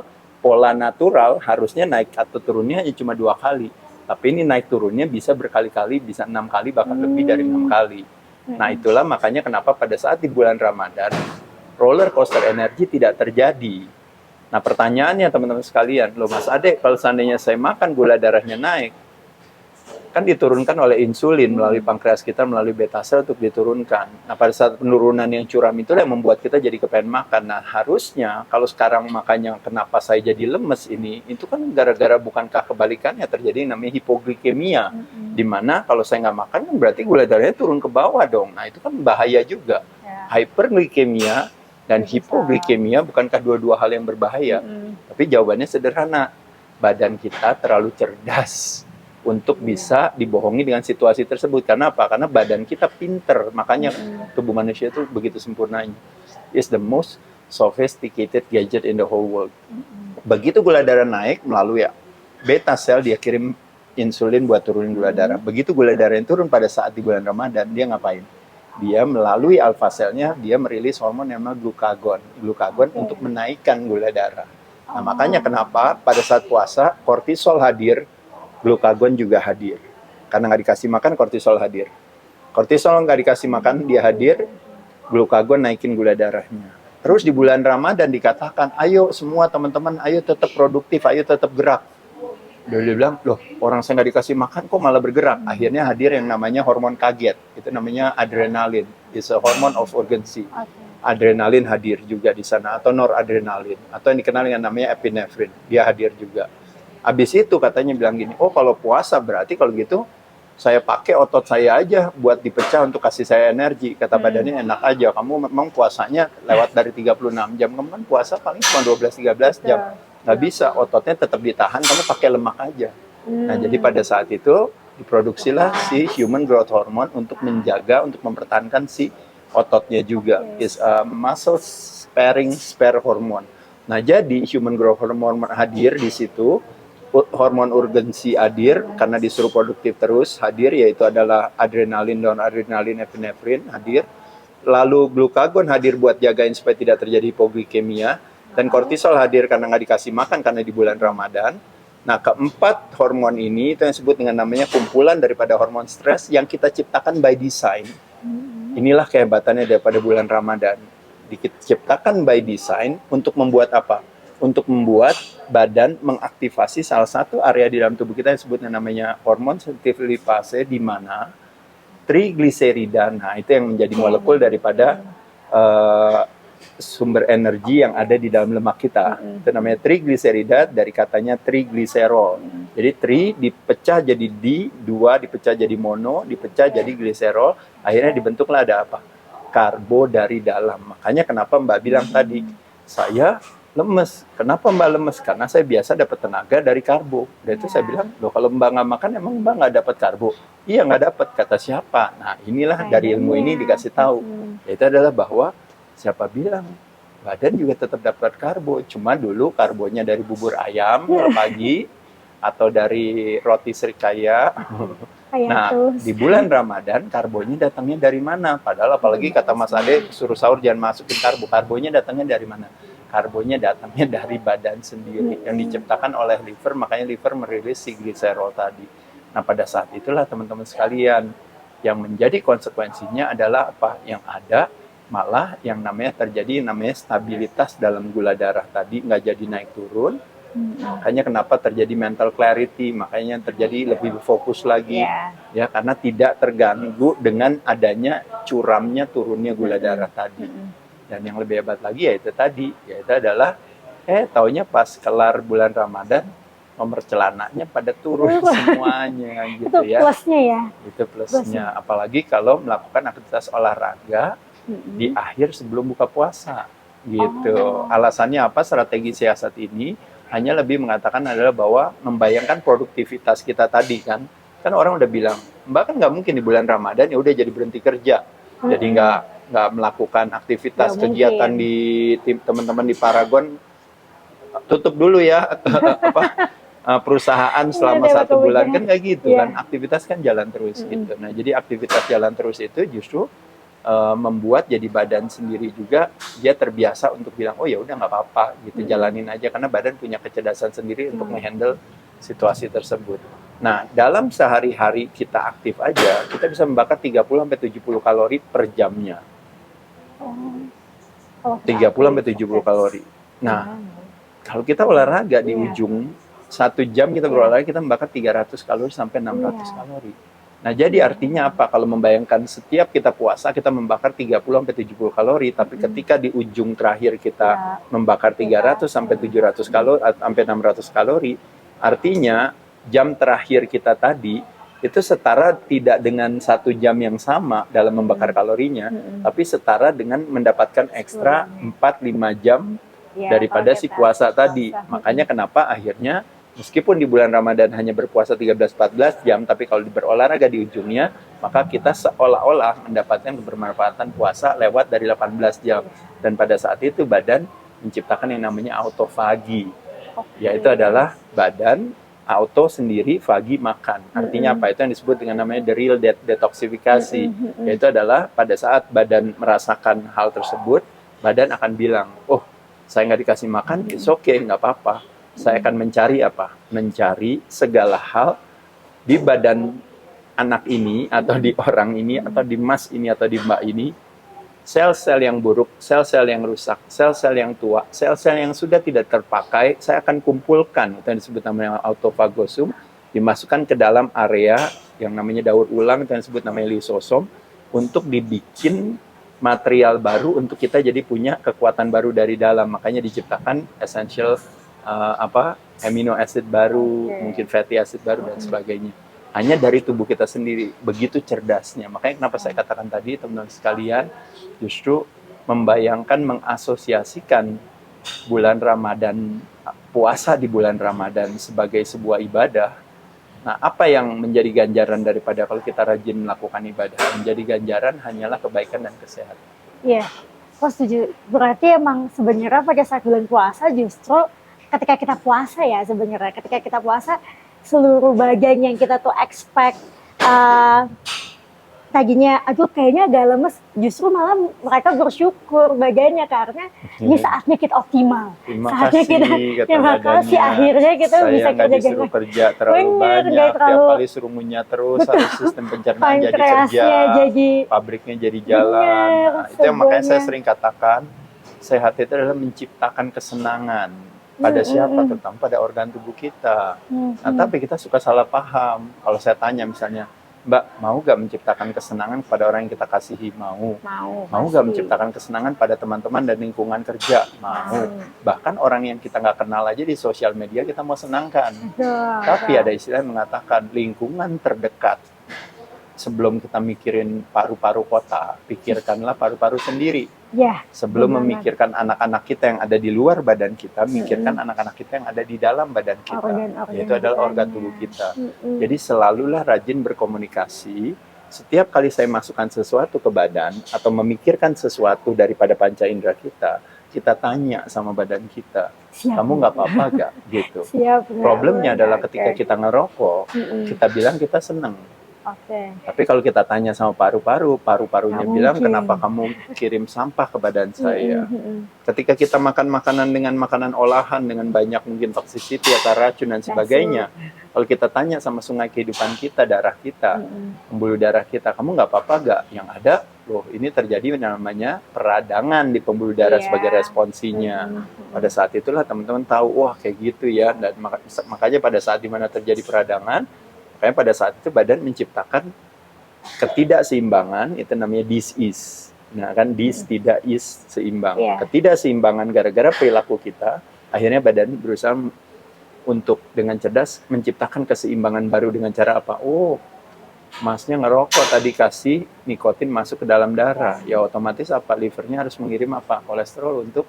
pola natural harusnya naik atau turunnya hanya cuma 2 kali. Tapi ini naik turunnya bisa berkali-kali, bisa 6 kali, bahkan lebih dari 6 kali. Nah itulah makanya kenapa pada saat di bulan Ramadan, roller coaster energi tidak terjadi. Nah pertanyaannya teman-teman sekalian, loh Mas Ade, kalau seandainya saya makan gula darahnya naik, kan diturunkan oleh insulin melalui pankreas kita, melalui beta sel untuk diturunkan. Nah pada saat penurunan yang curam itu yang membuat kita jadi kepengen makan. Nah harusnya kalau sekarang makanya kenapa saya jadi lemes ini, itu kan gara-gara bukankah kebalikannya terjadi yang namanya hipoglikemia. Dimana kalau saya nggak makan kan berarti gula darahnya turun ke bawah dong. Nah itu kan bahaya juga. Hyperglikemia dan hipoglikemia bukankah dua-dua hal yang berbahaya? Tapi jawabannya sederhana. Badan kita terlalu cerdas untuk bisa dibohongi dengan situasi tersebut. Karena apa? Karena badan kita pinter. Makanya tubuh manusia itu begitu sempurnanya. It's the most sophisticated gadget in the whole world. Begitu gula darah naik melalui beta sel, dia kirim insulin buat turunin gula darah. Begitu gula darah yang turun pada saat di bulan Ramadan, dia ngapain? Dia melalui alfa selnya, dia merilis hormon yang namanya glukagon. Glukagon untuk menaikkan gula darah. Nah, makanya kenapa pada saat puasa, kortisol hadir, glukagon juga hadir. Karena nggak dikasih makan, kortisol hadir. Kortisol nggak dikasih makan, dia hadir, glukagon naikin gula darahnya. Terus di bulan Ramadan dikatakan, ayo semua teman-teman, ayo tetap produktif, ayo tetap gerak. Dia bilang, loh orang saya nggak dikasih makan kok malah bergerak. Akhirnya hadir yang namanya hormon kaget. Itu namanya adrenalin. It's a hormone of urgency. Adrenalin hadir juga di sana. Atau noradrenalin. Atau yang dikenal dengan namanya epinefrin. Dia hadir juga. Habis itu katanya bilang gini, oh kalau puasa berarti kalau gitu saya pakai otot saya aja buat dipecah untuk kasih saya energi. Kata badannya enak aja. Kamu memang puasanya lewat dari 36 jam. Kamu kan puasa paling cuma 12-13 jam. Nggak bisa, ototnya tetap ditahan, kamu pakai lemak aja. Nah, jadi pada saat itu diproduksilah si human growth hormone untuk menjaga, untuk mempertahankan si ototnya juga. Is a muscle sparing spare hormone. Nah, jadi human growth hormone hadir di situ, hormon urgensi hadir karena disuruh produktif terus hadir, yaitu adalah adrenalin, noradrenalin, epinefrin hadir. Lalu glukagon hadir buat jagain supaya tidak terjadi hipoglikemia. Dan kortisol hadir karena nggak dikasih makan karena di bulan Ramadan. Nah, keempat hormon ini itu yang disebut dengan namanya kumpulan daripada hormon stres yang kita ciptakan by design. Inilah kehebatannya daripada bulan Ramadan. Diciptakan by design untuk membuat apa? Untuk membuat badan mengaktifasi salah satu area di dalam tubuh kita yang disebut namanya hormon sensitif lipase, di mana trigliserida, nah itu yang menjadi molekul daripada sumber energi yang ada di dalam lemak kita. Itu namanya trigliserida, dari katanya trigliserol. Jadi tri dipecah jadi di, dua dipecah jadi mono, dipecah jadi gliserol, akhirnya dibentuklah ada apa? Karbo dari dalam. Makanya kenapa Mbak bilang tadi, saya lemes. Kenapa Mbak lemes? Karena saya biasa dapat tenaga dari karbo. Dan itu saya bilang, loh kalau Mbak nggak makan, emang Mbak nggak dapat karbo? Iya nggak dapat, kata siapa? Nah inilah dari ilmu ini dikasih tahu. Yaitu adalah bahwa siapa bilang badan juga tetap dapat karbo, cuma dulu karbonya dari bubur ayam pagi atau dari roti serikaya. Nah, di bulan Ramadan karbonya datangnya dari mana? Padahal apalagi kata Mas Ade suruh sahur jangan masukin karbo. Karbonya datangnya dari mana? Karbonya datangnya dari badan sendiri yang diciptakan oleh liver, makanya liver merilis si gliserol tadi. Nah, pada saat itulah teman-teman sekalian yang menjadi konsekuensinya adalah apa? Yang ada malah yang namanya terjadi namanya stabilitas dalam gula darah tadi, nggak jadi naik turun. Makanya kenapa terjadi mental clarity, makanya terjadi lebih fokus lagi, ya karena tidak terganggu dengan adanya curamnya turunnya gula darah tadi. Dan yang lebih hebat lagi yaitu tadi, yaitu adalah taunya pas kelar bulan Ramadan nomor celananya pada turun semuanya gitu ya. Itu plusnya ya. Itu plusnya, apalagi kalau melakukan aktivitas olahraga di akhir sebelum buka puasa gitu. Alasannya apa? Strategi siasat ini hanya lebih mengatakan adalah bahwa membayangkan produktivitas kita tadi kan orang udah bilang, Mbak kan nggak mungkin di bulan Ramadan ya udah jadi berhenti kerja, jadi nggak nggak melakukan aktivitas Nggak kegiatan mungkin. di teman-teman di Paragon, tutup dulu ya apa perusahaan selama Iya, 1 bulan, betul. kan nggak gitu Iya. kan, aktivitas kan jalan terus gitu. Nah, jadi aktivitas jalan terus itu justru membuat jadi badan sendiri juga dia terbiasa untuk bilang, oh ya udah nggak apa-apa gitu, jalanin aja, karena badan punya kecerdasan sendiri untuk menghandle situasi tersebut. Nah, dalam sehari-hari kita aktif aja, kita bisa membakar 30-70 kalori per jamnya. Oh, 30-70 kalori. Nah, kalau kita olahraga di Iya. ujung 1 jam kita berolahraga, kita membakar 300 kalori sampai 600 Iya. kalori. Nah, jadi artinya apa? Kalau membayangkan setiap kita puasa kita membakar 30-70 kalori, tapi ketika di ujung terakhir kita membakar 300 sampai 700 kalori sampai 600 kalori, artinya jam terakhir kita tadi itu setara tidak dengan 1 jam yang sama dalam membakar kalorinya, tapi setara dengan mendapatkan ekstra 4-5 jam Iya, daripada kalau si kita puasa tadi. puasa. Makanya kenapa akhirnya meskipun di bulan Ramadan hanya berpuasa 13-14 jam, tapi kalau berolahraga di ujungnya, maka kita seolah-olah mendapatkan kebermanfaatan puasa lewat dari 18 jam. Dan pada saat itu badan menciptakan yang namanya autofagi, yaitu adalah badan auto sendiri, fagi makan. Artinya apa? Itu yang disebut dengan namanya the real detoxifikasi, yaitu adalah pada saat badan merasakan hal tersebut, badan akan bilang, oh saya nggak dikasih makan, it's okay, nggak apa-apa. Saya akan mencari apa? Mencari segala hal di badan anak ini, atau di orang ini, atau di mas ini, atau di mbak ini, sel-sel yang buruk, sel-sel yang rusak, sel-sel yang tua, sel-sel yang sudah tidak terpakai, saya akan kumpulkan, itu yang disebut namanya autofagosum, dimasukkan ke dalam area yang namanya daur ulang, itu yang disebut namanya lisosom, untuk dibikin material baru untuk kita jadi punya kekuatan baru dari dalam. Makanya diciptakan essential amino acid baru, mungkin fatty acid baru dan sebagainya. Hanya dari tubuh kita sendiri, begitu cerdasnya. Makanya kenapa saya katakan tadi, teman-teman sekalian, justru membayangkan, mengasosiasikan bulan Ramadan, puasa di bulan Ramadan sebagai sebuah ibadah. Nah, apa yang menjadi ganjaran daripada kalau kita rajin melakukan ibadah? Menjadi ganjaran hanyalah kebaikan dan kesehatan. Iya, aku setuju. Berarti emang sebenarnya pada saat bulan puasa justru ketika kita puasa ya sebenarnya, ketika kita puasa seluruh bagian yang kita tuh expect tadinya aduh kayaknya agak lemes, justru malah mereka bersyukur bagiannya karena ini saatnya kita optimal. Terima Saatnya kasih, kita, kata terima kasih badannya. akhirnya kita Saya bisa nggak disuruh kerja. kerja terlalu Bener, banyak, nggak terlalu- tiap kali suruh ngunyah terus, harus sistem pencernaan jadi kerja, Pankreasnya jadi pabriknya jadi jalan. Bener, Nah, itu yang makanya saya sebenarnya. sering katakan, sehat itu adalah menciptakan kesenangan. Pada siapa? Terutama pada organ tubuh kita. Nah, tapi kita suka salah paham. Kalau saya tanya misalnya, Mbak, mau gak menciptakan kesenangan pada orang yang kita kasihi? Mau. Mau gak menciptakan kesenangan pada teman-teman dan lingkungan kerja? Mau. Bahkan orang yang kita nggak kenal aja di sosial media kita mau senangkan. Tapi ada istilah yang mengatakan lingkungan terdekat. Sebelum kita mikirin paru-paru kota, pikirkanlah paru-paru sendiri. ya Sebelum benar. memikirkan anak-anak kita yang ada di luar badan kita, mikirkan anak-anak kita yang ada di dalam badan kita, Organ-organ yaitu adalah kitanya. organ tubuh kita. Jadi selalulah rajin berkomunikasi. Setiap kali saya masukkan sesuatu ke badan atau memikirkan sesuatu daripada panca indera kita tanya sama badan kita, Siap. kamu nggak apa-apa gak? Gitu. Siap. benar, Problemnya benar. adalah ketika Oke. kita ngerokok, kita bilang kita seneng. Oke. Tapi kalau kita tanya sama paru-parunya Nggak bilang, mungkin. kenapa kamu kirim sampah ke badan saya? Ketika kita makan makanan dengan makanan olahan, dengan banyak mungkin toxicity atau racun dan sebagainya, kalau kita tanya sama sungai kehidupan kita, darah kita, pembuluh darah kita, kamu nggak apa-apa gak? Yang ada, loh ini terjadi namanya peradangan di pembuluh darah Iya. sebagai responsinya. Pada saat itulah teman-teman tahu, wah kayak gitu ya. Dan makanya pada saat dimana terjadi peradangan, makanya pada saat itu badan menciptakan ketidakseimbangan, itu namanya dis-ease. Nah kan dis tidak is seimbang. Iya. Ketidakseimbangan gara-gara perilaku kita, akhirnya badan berusaha untuk dengan cerdas menciptakan keseimbangan baru dengan cara apa? Oh, masnya ngerokok tadi kasih nikotin masuk ke dalam darah. Ya otomatis apa? Livernya harus mengirim apa? Kolesterol untuk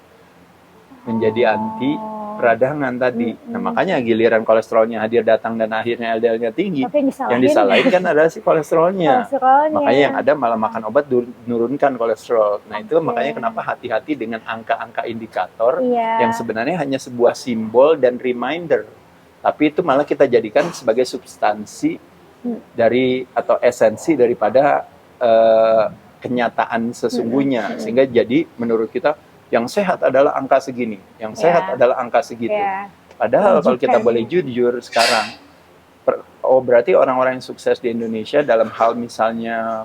menjadi anti peradangan tadi. Nah, makanya giliran kolesterolnya hadir datang dan akhirnya LDL-nya tinggi. Tapi Yang disalahin kan adalah si kolesterolnya. Kolesterolnya. Makanya yang ada malah makan obat menurunkan kolesterol. Nah, itu makanya kenapa hati-hati dengan angka-angka indikator yang sebenarnya hanya sebuah simbol dan reminder. Tapi itu malah kita jadikan sebagai substansi dari atau esensi daripada kenyataan sesungguhnya. Sehingga jadi menurut kita yang sehat adalah angka segini, yang sehat adalah angka segitu. Padahal kalau kita boleh jujur sekarang, berarti orang-orang yang sukses di Indonesia dalam hal misalnya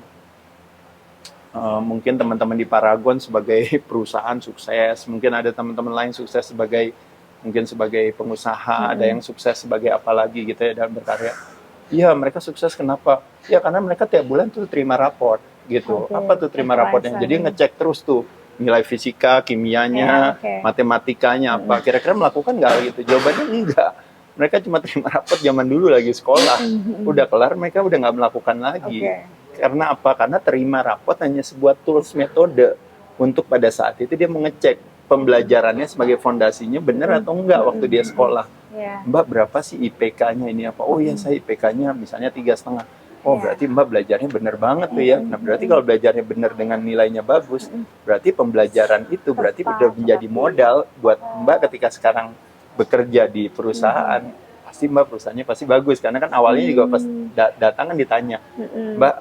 mungkin teman-teman di Paragon sebagai perusahaan sukses, mungkin ada teman-teman lain sukses sebagai pengusaha, ada yang sukses sebagai apa lagi gitu ya dalam berkarya. Iya, mereka sukses kenapa? Ya karena mereka tiap bulan tuh terima raport gitu. Apa tuh terima raportnya? Jadi ngecek terus tuh nilai fisika, kimianya, matematikanya apa. Kira-kira melakukan nggak gitu? Jawabannya enggak. Mereka cuma terima raport zaman dulu lagi sekolah. Udah kelar, mereka udah nggak melakukan lagi. Karena apa? Karena terima raport hanya sebuah tools metode untuk pada saat itu dia mengecek pembelajarannya sebagai fondasinya benar atau enggak waktu dia sekolah. Mbak berapa sih IPK-nya ini apa? Oh ya saya IPK-nya misalnya 3,5. Oh berarti Mbak belajarnya benar banget tuh ya. Nah berarti kalau belajarnya benar dengan nilainya bagus, berarti pembelajaran itu berarti sudah menjadi modal buat Mbak ketika sekarang bekerja di perusahaan. Pasti Mbak perusahaannya pasti bagus karena kan awalnya juga pas datang kan ditanya, Mbak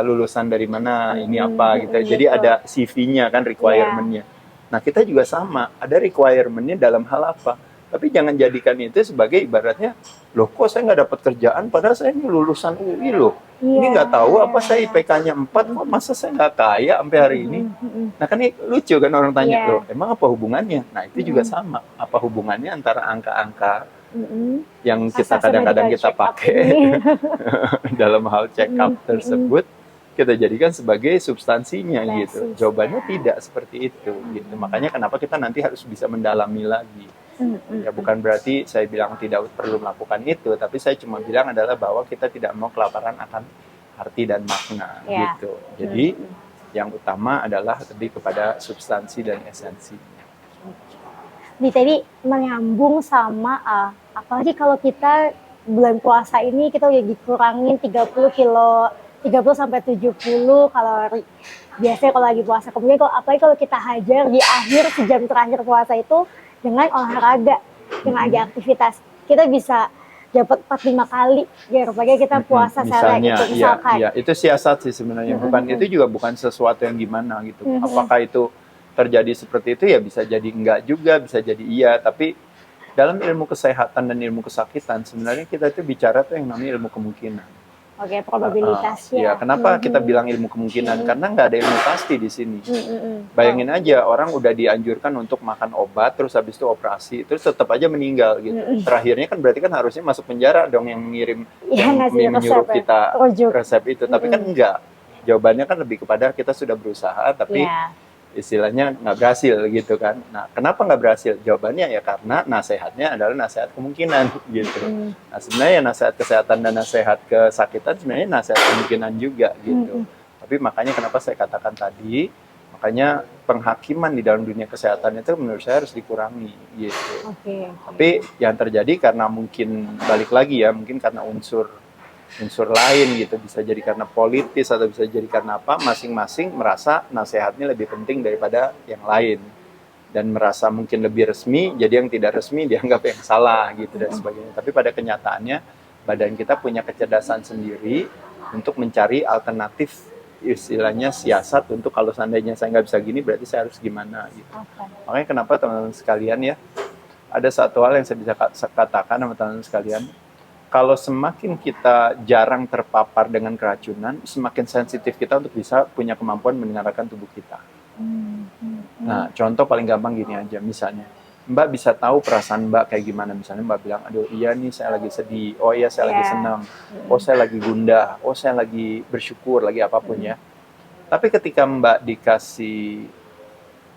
lulusan dari mana, ini apa gitu. Jadi ada CV-nya kan requirement-nya. Nah kita juga sama, ada requirement-nya dalam hal apa. Tapi jangan jadikan itu sebagai ibaratnya, loh kok saya nggak dapat kerjaan padahal saya ini lulusan UI loh. Ini nggak tahu apa saya IPK-nya 4, kok masa saya nggak kaya sampai hari ini. Nah kan ini lucu kan orang tanya, loh emang apa hubungannya? Nah itu juga sama, apa hubungannya antara angka-angka yang kita kadang-kadang kita pakai dalam hal check up tersebut, kita jadikan sebagai substansinya gitu. Jawabannya tidak seperti itu gitu. Makanya kenapa kita nanti harus bisa mendalami lagi. Ya bukan berarti saya bilang tidak perlu melakukan itu, tapi saya cuma bilang adalah bahwa kita tidak mau kelaparan akan arti dan makna gitu. Jadi yang utama adalah lebih kepada substansi dan esensi. Tadi menyambung sama apalagi kalau kita bulan puasa ini kita udah dikurangin 30 sampai 70 kalori. Biasanya kalau lagi puasa. Kemudian apalagi kalau kita hajar di akhir sejam terakhir puasa itu dengan olahraga, dengan ada aktivitas, kita bisa dapat 4-5 kali daripada kita puasa sehari gitu, misalkan. Iya, itu siasat sih sebenarnya. Itu juga bukan sesuatu yang gimana gitu. Apakah itu terjadi seperti itu ya bisa jadi enggak juga, bisa jadi iya. Tapi dalam ilmu kesehatan dan ilmu kesakitan sebenarnya kita itu bicara tuh yang namanya ilmu kemungkinan. Probabilitasnya. Ya, kenapa kita bilang ilmu kemungkinan? Karena nggak ada ilmu pasti di sini. Bayangin aja orang udah dianjurkan untuk makan obat, terus habis itu operasi, terus tetap aja meninggal gitu. Terakhirnya kan berarti kan harusnya masuk penjara dong yang mengirim, yang menyuruh kita resep itu. Tapi kan enggak. Jawabannya kan lebih kepada kita sudah berusaha, tapi istilahnya nggak berhasil gitu kan. Nah, kenapa nggak berhasil? Jawabannya ya karena nasihatnya adalah nasihat kemungkinan gitu. Nah, sebenarnya nasihat kesehatan dan nasihat kesakitan sebenarnya nasihat kemungkinan juga gitu. Tapi makanya kenapa saya katakan tadi, makanya penghakiman di dalam dunia kesehatan itu menurut saya harus dikurangi gitu. Tapi yang terjadi karena mungkin balik lagi ya, mungkin karena unsur lain gitu, bisa jadi karena politis atau bisa jadi karena apa, masing-masing merasa nasihatnya lebih penting daripada yang lain dan merasa mungkin lebih resmi, jadi yang tidak resmi dianggap yang salah gitu dan sebagainya. Tapi pada kenyataannya badan kita punya kecerdasan sendiri untuk mencari alternatif, istilahnya siasat untuk kalau seandainya saya nggak bisa gini berarti saya harus gimana gitu. Makanya kenapa teman-teman sekalian ya, ada satu hal yang saya bisa katakan sama teman-teman sekalian, kalau semakin kita jarang terpapar dengan keracunan, semakin sensitif kita untuk bisa punya kemampuan mendengarkan tubuh kita. Nah, contoh paling gampang gini aja, misalnya, Mbak bisa tahu perasaan Mbak kayak gimana. Misalnya Mbak bilang, aduh iya nih saya lagi sedih, oh iya saya lagi senang, oh saya lagi gundah, oh saya lagi bersyukur, lagi apapun ya. Tapi ketika Mbak dikasih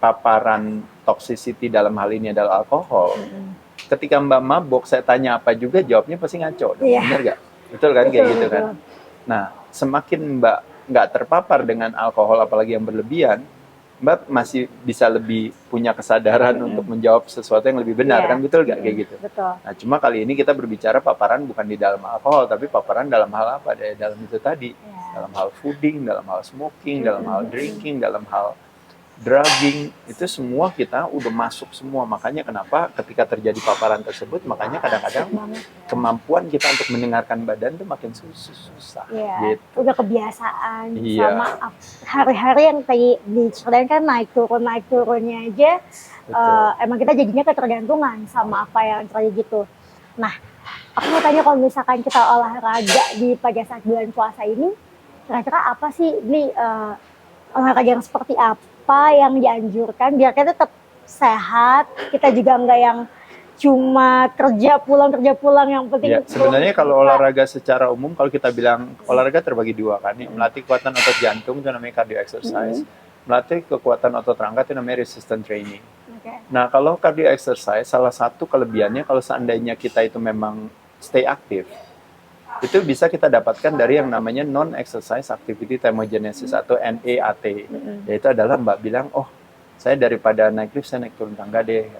paparan toxicity dalam hal ini adalah alkohol, ketika Mbak mabok, saya tanya apa juga, jawabnya pasti ngaco. Benar nggak? Betul kan? Kayak gitu kan? Nah, semakin Mbak nggak terpapar dengan alkohol, apalagi yang berlebihan, Mbak masih bisa lebih punya kesadaran untuk menjawab sesuatu yang lebih benar, kan betul nggak kayak gitu? Betul. Nah, cuma kali ini kita berbicara paparan bukan di dalam alkohol, tapi paparan dalam hal apa? Dalam itu tadi, dalam hal fooding, dalam hal smoking, dalam hal drinking, dalam hal drugging, itu semua kita udah masuk semua. Makanya kenapa ketika terjadi paparan tersebut, makanya kadang-kadang kemampuan kita untuk mendengarkan badan tuh makin susah. Iya, Gitu. udah kebiasaan Iya. sama hari-hari yang tadi diceritain kan naik turunnya aja, emang kita jadinya ketergantungan sama apa yang terjadi gitu. Nah, aku mau tanya kalau misalkan kita olahraga pada saat bulan puasa ini, kira-kira apa sih olahraga yang seperti apa yang dianjurkan biar kita tetap sehat, kita juga enggak yang cuma kerja pulang yang penting. Ya, sebenarnya kalau olahraga secara umum, kalau kita bilang olahraga terbagi dua kan, melatih kekuatan otot jantung itu namanya cardio exercise, melatih kekuatan otot rangka itu namanya resistance training. Nah, kalau cardio exercise, salah satu kelebihannya kalau seandainya kita itu memang stay aktif, itu bisa kita dapatkan dari yang namanya non-exercise activity thermogenesis atau NEAT. Yaitu adalah Mbak bilang, oh saya daripada naik lift, saya naik turun tangga deh.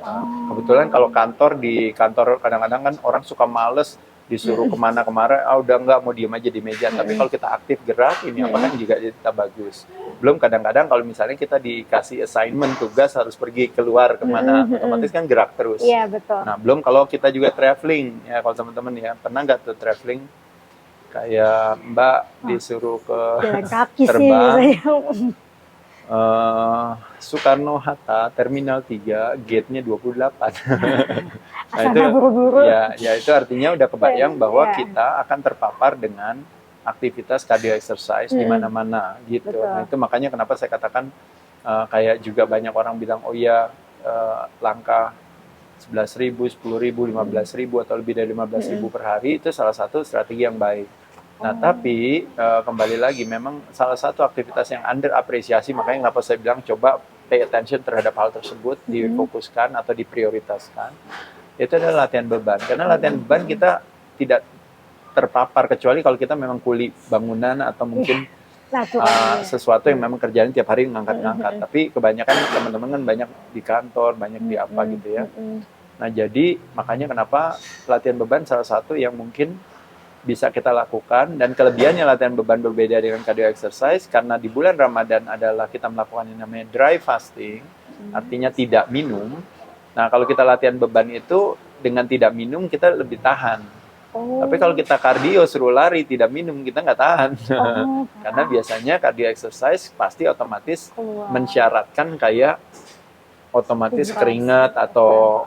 Kebetulan kalau di kantor kadang-kadang kan orang suka males, disuruh kemana-kemana, udah nggak mau diem aja di meja. Tapi kalau kita aktif gerak, ini apa kan juga kita bagus. Belum kadang-kadang kalau misalnya kita dikasih assignment, tugas harus pergi keluar kemana, otomatis kan gerak terus. Iya, betul. Nah, belum kalau kita juga traveling, ya kalau teman-teman ya, pernah nggak tuh traveling? Kayak Mbak disuruh ke jalan kaki terbang, sih. Soekarno-Hatta, Terminal 3, gate-nya 28. Nah, itu buru-buru. ya itu artinya udah kebayang bahwa kita akan terpapar dengan aktivitas cardio exercise di mana-mana gitu. Betul. Nah, itu makanya kenapa saya katakan kayak juga banyak orang bilang, oh iya langkah 11.000, 10.000, 15.000 atau lebih dari 15.000 per hari itu salah satu strategi yang baik. Nah, tapi kembali lagi memang salah satu aktivitas yang underapresiasi, makanya kenapa saya bilang coba pay attention terhadap hal tersebut, difokuskan atau diprioritaskan, itu adalah latihan beban. Karena latihan beban kita tidak terpapar kecuali kalau kita memang kuli bangunan atau mungkin sesuatu yang memang kerjaan tiap hari ngangkat-ngangkat. Tapi kebanyakan teman-teman kan banyak di kantor, banyak di apa gitu ya. Nah, jadi makanya kenapa latihan beban salah satu yang mungkin bisa kita lakukan, dan kelebihannya latihan beban berbeda dengan cardio exercise karena di bulan Ramadan adalah kita melakukan yang namanya dry fasting, artinya tidak minum. Nah, kalau kita latihan beban itu dengan tidak minum kita lebih tahan. Tapi kalau kita kardio suruh lari tidak minum kita nggak tahan. Karena biasanya cardio exercise pasti otomatis mensyaratkan kayak otomatis keringat atau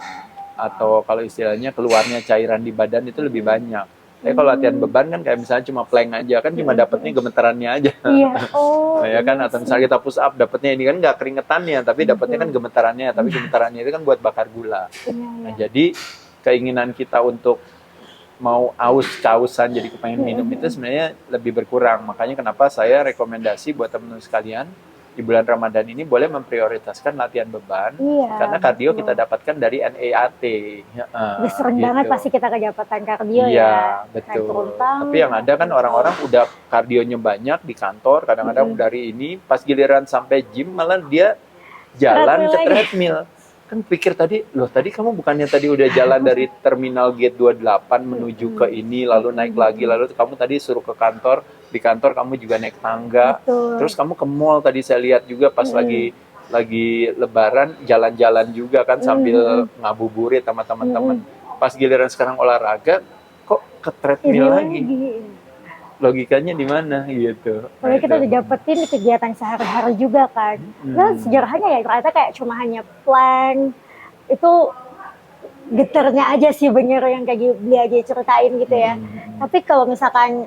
kalau istilahnya keluarnya cairan di badan itu lebih banyak. Tapi kalau latihan beban kan kayak misalnya cuma plank aja kan cuma dapetnya gemetarannya aja. Iya. Ya kan, atau misalnya kita push up dapetnya ini kan nggak keringetannya tapi dapetnya kan gemetarannya, tapi gemetarannya itu kan buat bakar gula. Nah, jadi keinginan kita untuk mau aus-causan jadi kepengen minum itu sebenarnya lebih berkurang. Makanya kenapa saya rekomendasi buat teman-teman sekalian di bulan Ramadan ini boleh memprioritaskan latihan beban, karena kardio kita dapatkan dari NEAT. Sering banget pasti kita kedapatan kardio ya. Betul. Tapi yang ada kan orang-orang udah kardionya banyak di kantor, kadang-kadang dari ini pas giliran sampai gym malah dia jalan ke treadmill. Kan pikir tadi kamu bukannya tadi udah jalan dari terminal gate 28 menuju ke ini, lalu naik lagi, lalu kamu tadi suruh ke kantor, di kantor kamu juga naik tangga, terus kamu ke mall tadi saya lihat juga pas lagi lebaran jalan-jalan juga kan sambil ngabuburit sama teman-teman. Pas giliran sekarang olahraga kok ke treadmill lagi. Logikanya di mana gitu. Soalnya kita udah dapetin kegiatan sehari-hari juga kan. Nah, sejarahnya ya ternyata kayak cuma hanya plank. Itu geternya aja sih bener yang kayak dia aja ceritain gitu ya. Tapi kalau misalkan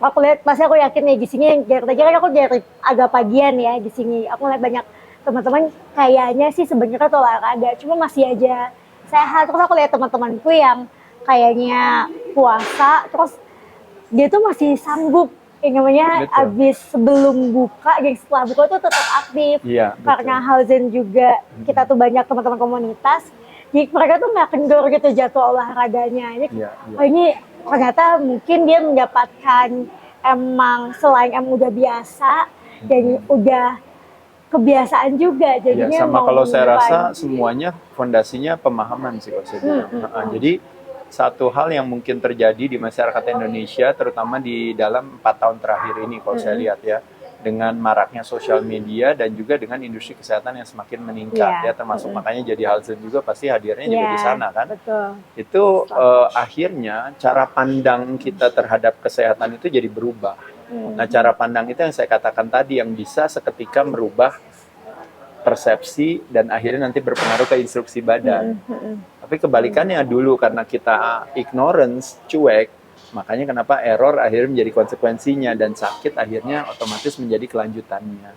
aku lihat, pasti aku yakin ya di sini yang kan aku dari agak pagian ya di sini. Aku lihat banyak teman-teman kayaknya sih sebenarnya tuh olahraga, cuma masih aja sehat. Terus aku lihat teman-temanku yang kayaknya puasa, terus dia tuh masih sanggup, yang namanya abis sebelum buka, yang setelah buka tuh tetap aktif. Karena Hauzen juga kita tuh banyak teman-teman komunitas, jadi mereka tuh nggak kendor gitu jadwal olahraganya. Ini ternyata mungkin dia mendapatkan emang selain udah biasa dan udah kebiasaan juga Ya, jadinya sama mau kalau saya rasa mulai. semuanya fondasinya pemahaman sih kalau saya bilang. Jadi satu hal yang mungkin terjadi di masyarakat Indonesia, terutama di dalam 4 tahun terakhir ini kalau saya lihat ya, dengan maraknya sosial media dan juga dengan industri kesehatan yang semakin meningkat ya, termasuk makanya jadi Halzen juga pasti hadirnya juga di sana kan. Betul. Itu akhirnya cara pandang kita terhadap kesehatan itu jadi berubah. Nah, cara pandang itu yang saya katakan tadi yang bisa seketika merubah persepsi dan akhirnya nanti berpengaruh ke instruksi badan. Tapi kebalikannya dulu karena kita ignorance, cuek, makanya kenapa error akhirnya menjadi konsekuensinya dan sakit akhirnya otomatis menjadi kelanjutannya.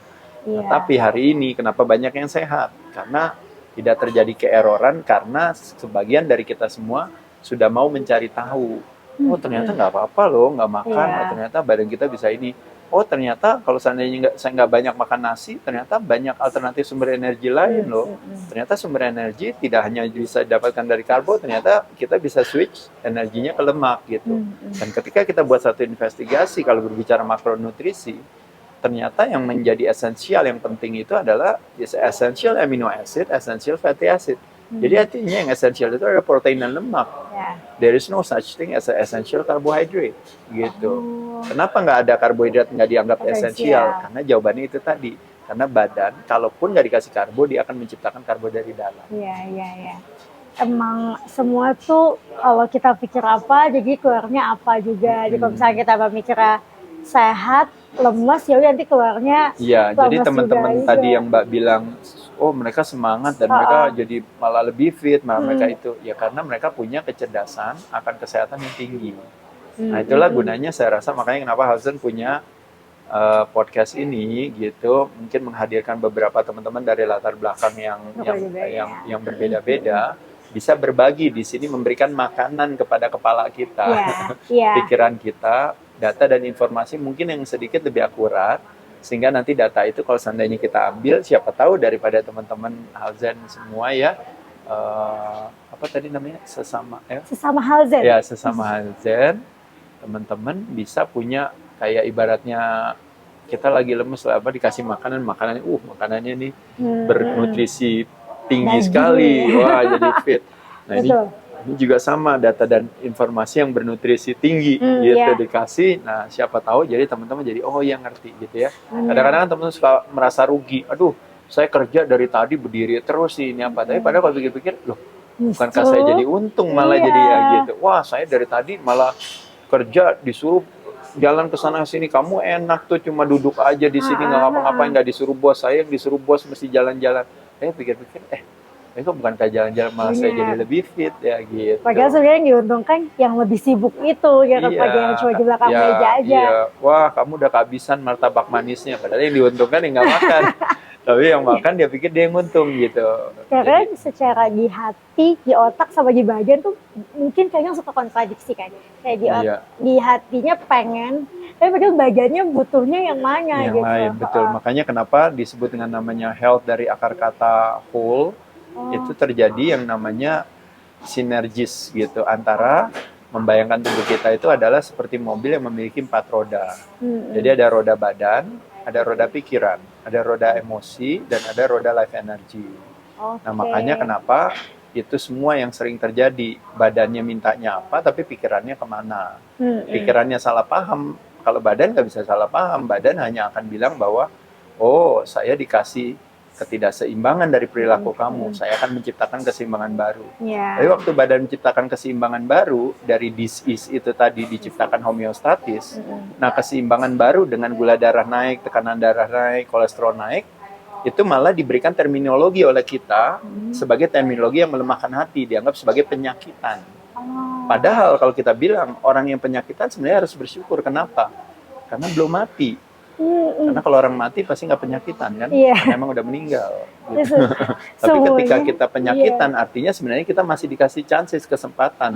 Nah, tapi hari ini kenapa banyak yang sehat? Karena tidak terjadi keeroran karena sebagian dari kita semua sudah mau mencari tahu. Oh ternyata nggak apa-apa loh, nggak makan. Oh, ternyata badan kita bisa ini. Oh ternyata kalau seandainya saya nggak banyak makan nasi, ternyata banyak alternatif sumber energi lain loh. Ternyata sumber energi tidak hanya bisa didapatkan dari karbo, ternyata kita bisa switch energinya ke lemak gitu. Dan ketika kita buat satu investigasi kalau berbicara makronutrisi, ternyata yang menjadi esensial yang penting itu adalah essential amino acid, essential fatty acid. Jadi artinya yang esensial itu adalah protein dan lemak. There is no such thing as a essential carbohydrate gitu. Kenapa nggak ada karbohidrat nggak dianggap esensial? Karena jawabannya itu tadi. Karena badan, kalaupun nggak dikasih karbo, dia akan menciptakan karbo dari dalam. Iya. Emang semua tuh kalau kita pikir apa, jadi keluarnya apa juga. Jadi kalau misalnya kita mikirnya sehat, lemes, ya nanti keluarnya. Iya, jadi teman-teman tadi yang Mbak bilang, oh mereka semangat dan mereka jadi malah lebih fit, malah mereka itu ya karena mereka punya kecerdasan akan kesehatan yang tinggi. Nah itulah gunanya saya rasa makanya kenapa Halzen punya podcast ini gitu, mungkin menghadirkan beberapa teman-teman dari latar belakang yang berbeda-beda bisa berbagi di sini, memberikan makanan kepada kepala kita, pikiran kita, data dan informasi mungkin yang sedikit lebih akurat. Sehingga nanti data itu kalau seandainya kita ambil, siapa tahu daripada teman-teman Halzen semua ya, apa tadi namanya, sesama Halzen. Ya, sesama Halzen, teman-teman bisa punya kayak ibaratnya kita lagi lemes lah, dikasih makanannya nih bernutrisi tinggi sekali, wah jadi fit. Nah ini juga sama, data dan informasi yang bernutrisi tinggi gitu dikasih. Nah siapa tahu jadi teman-teman jadi oh ya ngerti gitu ya. Kadang-kadang teman-teman suka merasa rugi, aduh saya kerja dari tadi berdiri terus sih ini apa, tapi padahal kalau pikir-pikir loh bukankah saya jadi untung malah jadi ya gitu. Wah saya dari tadi malah kerja disuruh jalan ke sana sini, kamu enak tuh cuma duduk aja di sini nggak ngapa-ngapain, nggak disuruh bos, saya yang disuruh bos mesti jalan-jalan. Saya pikir-pikir itu bukankah jalan-jalan malah saya jadi lebih fit ya gitu. Padahal sebenarnya yang diuntungkan yang lebih sibuk itu ya daripada yang cuma di belakang meja aja. Wah kamu udah kehabisan martabak manisnya, padahal yang diuntungkan yang nggak makan. Tapi yang makan dia pikir dia yang untung gitu. Karena secara di hati, di otak sama di badan tuh mungkin kayaknya suka kontradiksi kan. Kayak di hatinya pengen, tapi padahal badannya butuhnya yang mana yang gitu. Lain, betul. Makanya kenapa disebut dengan namanya health dari akar kata whole, itu terjadi yang namanya sinergis gitu antara membayangkan tubuh kita itu adalah seperti mobil yang memiliki 4 roda. Jadi ada roda badan, ada roda pikiran, ada roda emosi, dan ada roda life energy. Nah makanya kenapa itu semua yang sering terjadi, badannya mintanya apa tapi pikirannya kemana. Pikirannya salah paham, kalau badan nggak bisa salah paham, badan hanya akan bilang bahwa oh saya dikasih ketidakseimbangan dari perilaku kamu, saya akan menciptakan keseimbangan baru. Tapi waktu badan menciptakan keseimbangan baru, dari dis-ease itu tadi diciptakan homeostatis, nah keseimbangan baru dengan gula darah naik, tekanan darah naik, kolesterol naik, itu malah diberikan terminologi oleh kita sebagai terminologi yang melemahkan hati, dianggap sebagai penyakitan. Padahal kalau kita bilang orang yang penyakitan sebenarnya harus bersyukur, kenapa? Karena belum mati. Karena kalau orang mati pasti nggak penyakitan kan, karena emang udah meninggal. Gitu. Tapi ketika kita penyakitan, artinya sebenarnya kita masih dikasih chances, kesempatan.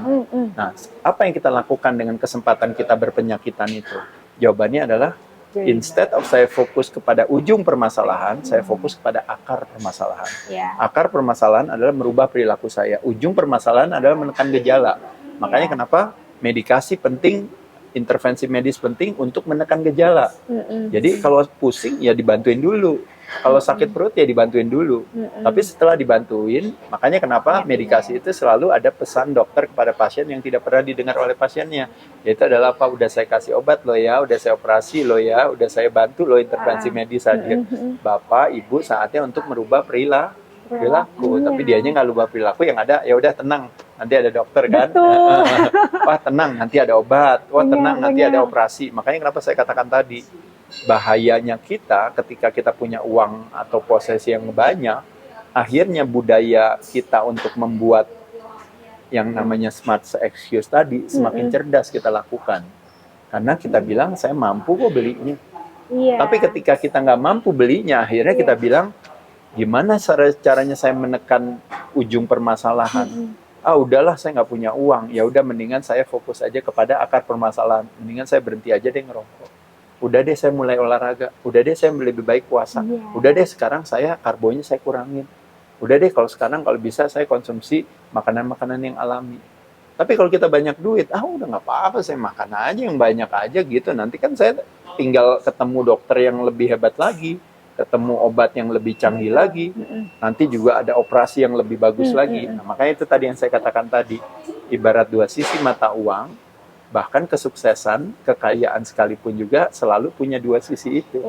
Nah, apa yang kita lakukan dengan kesempatan kita berpenyakitan itu? Jawabannya adalah, instead of saya fokus kepada ujung permasalahan, saya fokus kepada akar permasalahan. Akar permasalahan adalah merubah perilaku saya. Ujung permasalahan adalah menekan gejala. Makanya kenapa medikasi penting, intervensi medis penting untuk menekan gejala. Jadi kalau pusing ya dibantuin dulu. Kalau sakit perut ya dibantuin dulu. Tapi setelah dibantuin, makanya kenapa medikasi itu selalu ada pesan dokter kepada pasien yang tidak pernah didengar oleh pasiennya. Yaitu adalah apa? Udah saya kasih obat lo ya, udah saya operasi lo ya, udah saya bantu lo intervensi medis hadir. Bapak, Ibu saatnya untuk merubah perilaku. Tapi dianya nggak ubah perilaku, yang ada ya udah tenang. Nanti ada dokter kan. Betul. Wah tenang, nanti ada obat. Wah tenang, nanti Benar. ada operasi. Makanya kenapa saya katakan tadi, bahayanya kita ketika kita punya uang atau posesi yang banyak, akhirnya budaya kita untuk membuat yang namanya smart excuse tadi semakin cerdas kita lakukan. Karena kita bilang saya mampu kok belinya. Iya. Tapi ketika kita nggak mampu belinya, akhirnya kita bilang gimana caranya saya menekan ujung permasalahan. Ah udahlah saya nggak punya uang, ya udah mendingan saya fokus aja kepada akar permasalahan. Mendingan saya berhenti aja deh ngerokok. Udah deh saya mulai olahraga, udah deh saya lebih baik puasa, udah deh sekarang saya karbonya saya kurangin, udah deh kalau sekarang kalau bisa saya konsumsi makanan-makanan yang alami. Tapi kalau kita banyak duit, udah nggak apa-apa saya makan aja yang banyak aja gitu, nanti kan saya tinggal ketemu dokter yang lebih hebat lagi, ketemu obat yang lebih canggih lagi, nanti juga ada operasi yang lebih bagus lagi. Nah, makanya itu tadi yang saya katakan tadi, ibarat dua sisi mata uang. Bahkan kesuksesan, kekayaan sekalipun juga selalu punya dua sisi itu.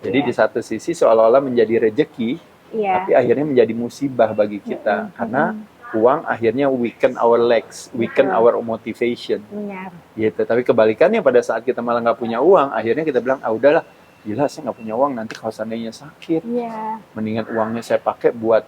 Jadi di satu sisi seolah-olah menjadi rejeki, tapi akhirnya menjadi musibah bagi kita. Karena uang akhirnya weaken our legs, weaken our motivation. Gitu. Tapi kebalikannya pada saat kita malah nggak punya uang, akhirnya kita bilang, udahlah, gila saya nggak punya uang, nanti kalau seandainya sakit, mendingan uangnya saya pakai buat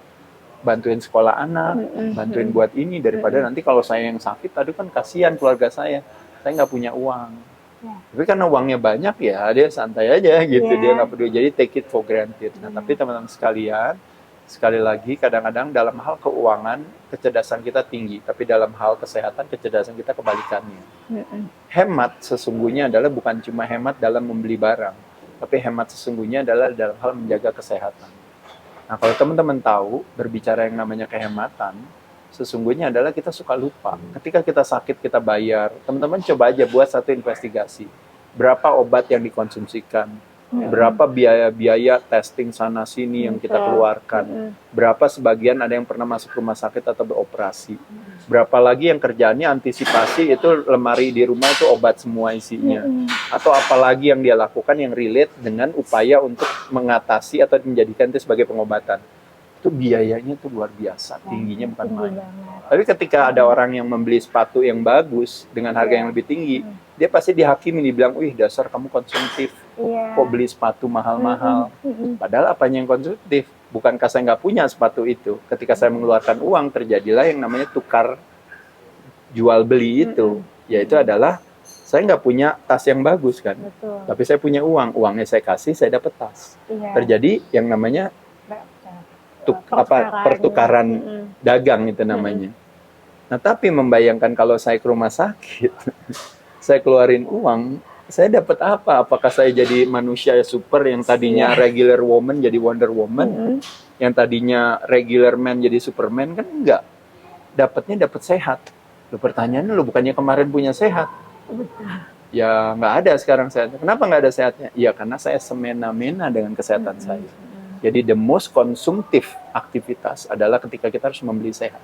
bantuin sekolah anak, bantuin buat ini, daripada nanti kalau saya yang sakit, aduh kan kasihan keluarga saya nggak punya uang. Tapi karena uangnya banyak ya dia santai aja gitu, dia nggak peduli, jadi take it for granted. Nah tapi teman-teman sekalian, sekali lagi kadang-kadang dalam hal keuangan kecerdasan kita tinggi, tapi dalam hal kesehatan kecerdasan kita kebalikannya. Hemat sesungguhnya adalah bukan cuma hemat dalam membeli barang, tapi hemat sesungguhnya adalah dalam hal menjaga kesehatan. Nah kalau teman-teman tahu berbicara yang namanya kehematan, sesungguhnya adalah kita suka lupa. Ketika kita sakit, kita bayar. Teman-teman coba aja buat satu investigasi. Berapa obat yang dikonsumsikan? Berapa biaya-biaya testing sana-sini yang kita keluarkan? Berapa sebagian ada yang pernah masuk rumah sakit atau beroperasi? Berapa lagi yang kerjaannya antisipasi, itu lemari di rumah itu obat semua isinya. Atau apalagi yang dia lakukan yang relate dengan upaya untuk mengatasi atau menjadikan itu sebagai pengobatan. Itu biayanya tuh luar biasa, tingginya bukan main. Tapi ketika ada orang yang membeli sepatu yang bagus dengan harga yang lebih tinggi, dia pasti dihakimi, dibilang, wih dasar kamu konsumtif, kok beli sepatu mahal-mahal. Padahal apanya yang konsumtif? Bukankah saya nggak punya sepatu itu? Ketika saya mengeluarkan uang, terjadilah yang namanya tukar jual beli itu. Yaitu adalah, saya nggak punya tas yang bagus kan, tapi saya punya uang, uangnya saya kasih, saya dapat tas. Terjadi yang namanya pertukaran dagang itu namanya. Nah tapi membayangkan kalau saya ke rumah sakit, saya keluarin uang, saya dapat apa? Apakah saya jadi manusia super yang tadinya regular woman jadi Wonder Woman, yang tadinya regular man jadi Superman? Kan enggak. Dapatnya dapat sehat. Lu pertanyaannya, lu bukannya kemarin punya sehat? Ya nggak ada sekarang sehatnya. Kenapa nggak ada sehatnya? Ya karena saya semena-mena dengan kesehatan saya. Jadi the most konsumtif aktivitas adalah ketika kita harus membeli sehat.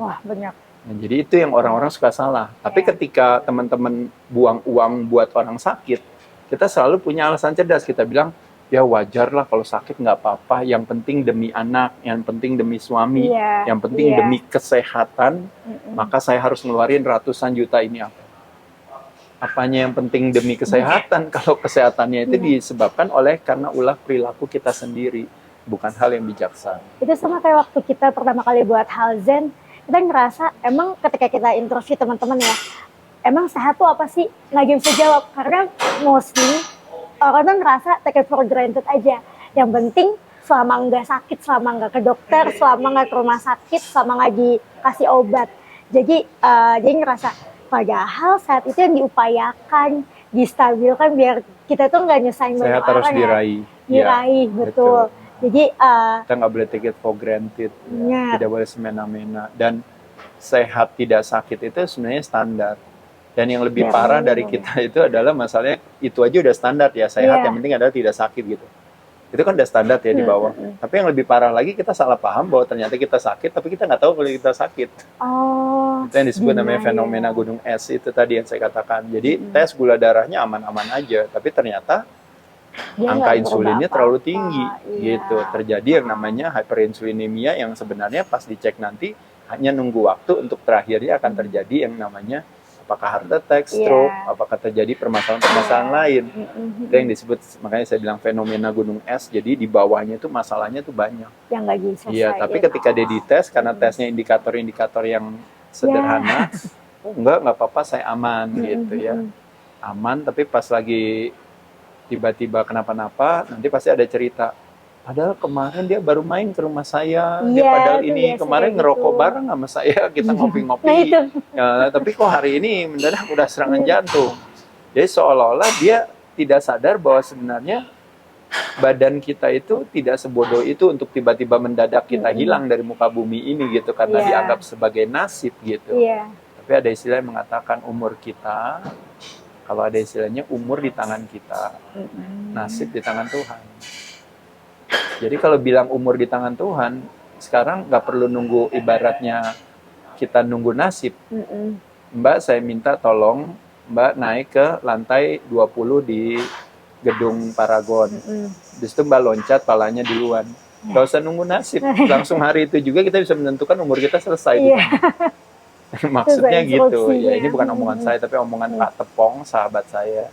Wah, banyak. Nah, jadi itu yang orang-orang suka salah. Tapi ketika teman-teman buang uang buat orang sakit, kita selalu punya alasan cerdas. Kita bilang, ya wajar lah kalau sakit nggak apa-apa. Yang penting demi anak, yang penting demi suami, yang penting demi kesehatan, maka saya harus ngeluarin ratusan juta ini apa? Apanya yang penting demi kesehatan? Kalau kesehatannya itu disebabkan oleh karena ulah perilaku kita sendiri, bukan hal yang bijaksana. Itu sama kayak waktu kita pertama kali buat hal Zen, kita ngerasa emang ketika kita interview teman-teman ya, emang sehat tuh apa sih? Nggak bisa jawab, karena mostly orang tuh ngerasa take it for granted aja. Yang penting selama nggak sakit, selama nggak ke dokter, selama nggak ke rumah sakit, selama nggak dikasih obat. Jadi ngerasa padahal saat itu yang diupayakan, distabilkan biar kita tuh nggak nyusahin banyak orang. Sehat harus diraih. Diraih, betul. Jadi kita nggak boleh take it for granted, tidak boleh semena-mena. Dan sehat tidak sakit itu sebenarnya standar. Dan yang lebih parah dari kita itu adalah masalahnya itu aja udah standar ya, sehat yang penting adalah tidak sakit gitu. Itu kan udah standar ya di bawah. Tapi yang lebih parah lagi kita salah paham bahwa ternyata kita sakit, tapi kita nggak tahu kalau kita sakit. Oh. Itu yang disebut namanya fenomena gunung es itu tadi yang saya katakan. Jadi tes gula darahnya aman-aman aja, tapi ternyata Dia angka nggak insulinnya berubah terlalu apa-apa. tinggi Iya. gitu. Terjadi yang namanya hyperinsulinemia yang sebenarnya pas dicek nanti hanya nunggu waktu untuk terakhirnya akan terjadi yang namanya apakah heart attack, stroke, apakah terjadi permasalahan-permasalahan lain. Itu yang disebut, makanya saya bilang fenomena gunung es. Jadi di bawahnya itu masalahnya tuh banyak. Yang nggak bisa. Iya, tapi ketika dia dites karena tesnya indikator-indikator yang sederhana, oh nggak apa-apa, saya aman gitu ya. Aman, tapi pas lagi tiba-tiba kenapa-napa, nanti pasti ada cerita. Padahal kemarin dia baru main ke rumah saya, dia padahal ini kemarin ngerokok bareng sama saya, kita ngopi-ngopi. Nah, itu. Ya, tapi kok hari ini mendadak udah serangan jantung. Jadi seolah-olah dia tidak sadar bahwa sebenarnya badan kita itu tidak sebodoh itu untuk tiba-tiba mendadak kita hilang dari muka bumi ini gitu, karena dianggap sebagai nasib gitu. Tapi ada istilah yang mengatakan umur kita, kalau ada istilahnya umur di tangan kita, nasib di tangan Tuhan. Jadi kalau bilang umur di tangan Tuhan, sekarang nggak perlu nunggu ibaratnya kita nunggu nasib. Mbak, saya minta tolong Mbak naik ke lantai 20 di gedung Paragon. Di situ Mbak loncat, palanya duluan. Nggak usah nunggu nasib. Langsung hari itu juga kita bisa menentukan umur kita selesai. Maksudnya gitu. Ya, ini bukan omongan saya, tapi omongan Pak Tepong, sahabat saya.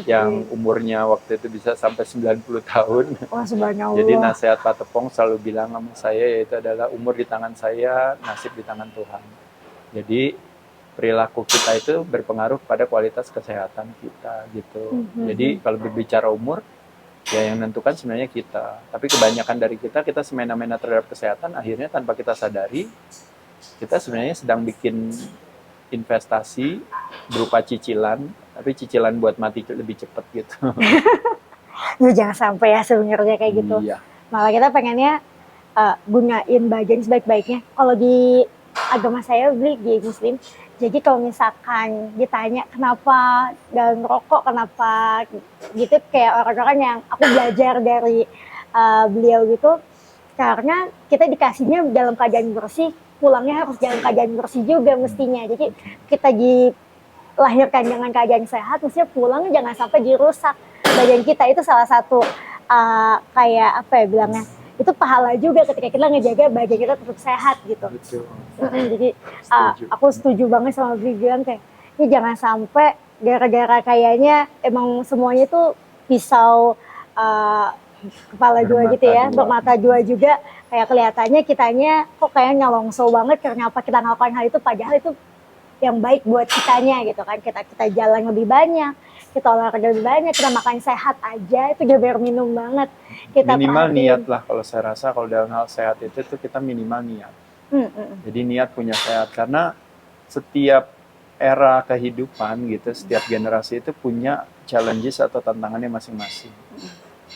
Yang umurnya waktu itu bisa sampai 90 tahun. Wah, subhanallah. Jadi nasihat Pak Tepong selalu bilang sama saya, yaitu adalah umur di tangan saya, nasib di tangan Tuhan. Jadi perilaku kita itu berpengaruh pada kualitas kesehatan kita gitu. Jadi kalau berbicara umur, ya yang menentukan sebenarnya kita. Tapi kebanyakan dari kita semena-mena terhadap kesehatan, akhirnya tanpa kita sadari, kita sebenarnya sedang bikin investasi berupa cicilan, tapi cicilan buat mati lebih cepat gitu. Ya, jangan sampai ya sebenarnya kayak gitu. Iya. Malah kita pengennya gunain badan sebaik-baiknya. Kalau di agama saya, di Muslim, jadi kalau misalkan ditanya kenapa dalam rokok, kenapa gitu, kayak orang-orang yang aku belajar dari beliau gitu, karena kita dikasihnya dalam keadaan bersih, pulangnya harus dalam keadaan bersih juga mestinya. Jadi kita dilahirkan dengan keadaan sehat, mestinya pulangnya jangan sampai dirusak. Badan kita itu salah satu kayak apa ya bilangnya, itu pahala juga ketika kita ngejaga badan kita tetap sehat gitu. Jadi aku setuju banget sama Bri bilang kayak, ini jangan sampai gara-gara kayaknya emang semuanya tuh pisau kepala dua gitu ya, bermata dua juga, kayak kelihatannya kitanya kok kayak nyalongso banget karena apa kita ngelakukan hal itu, padahal itu yang baik buat kitanya gitu kan. Kita jalan lebih banyak, kita olahraga lebih banyak, kita makan sehat aja itu udah minum banget. Kita minimal niat lah kalau saya rasa, kalau dalam hal sehat itu tuh kita minimal niat. Jadi niat punya sehat, karena setiap era kehidupan gitu, setiap generasi itu punya challenges atau tantangannya masing-masing.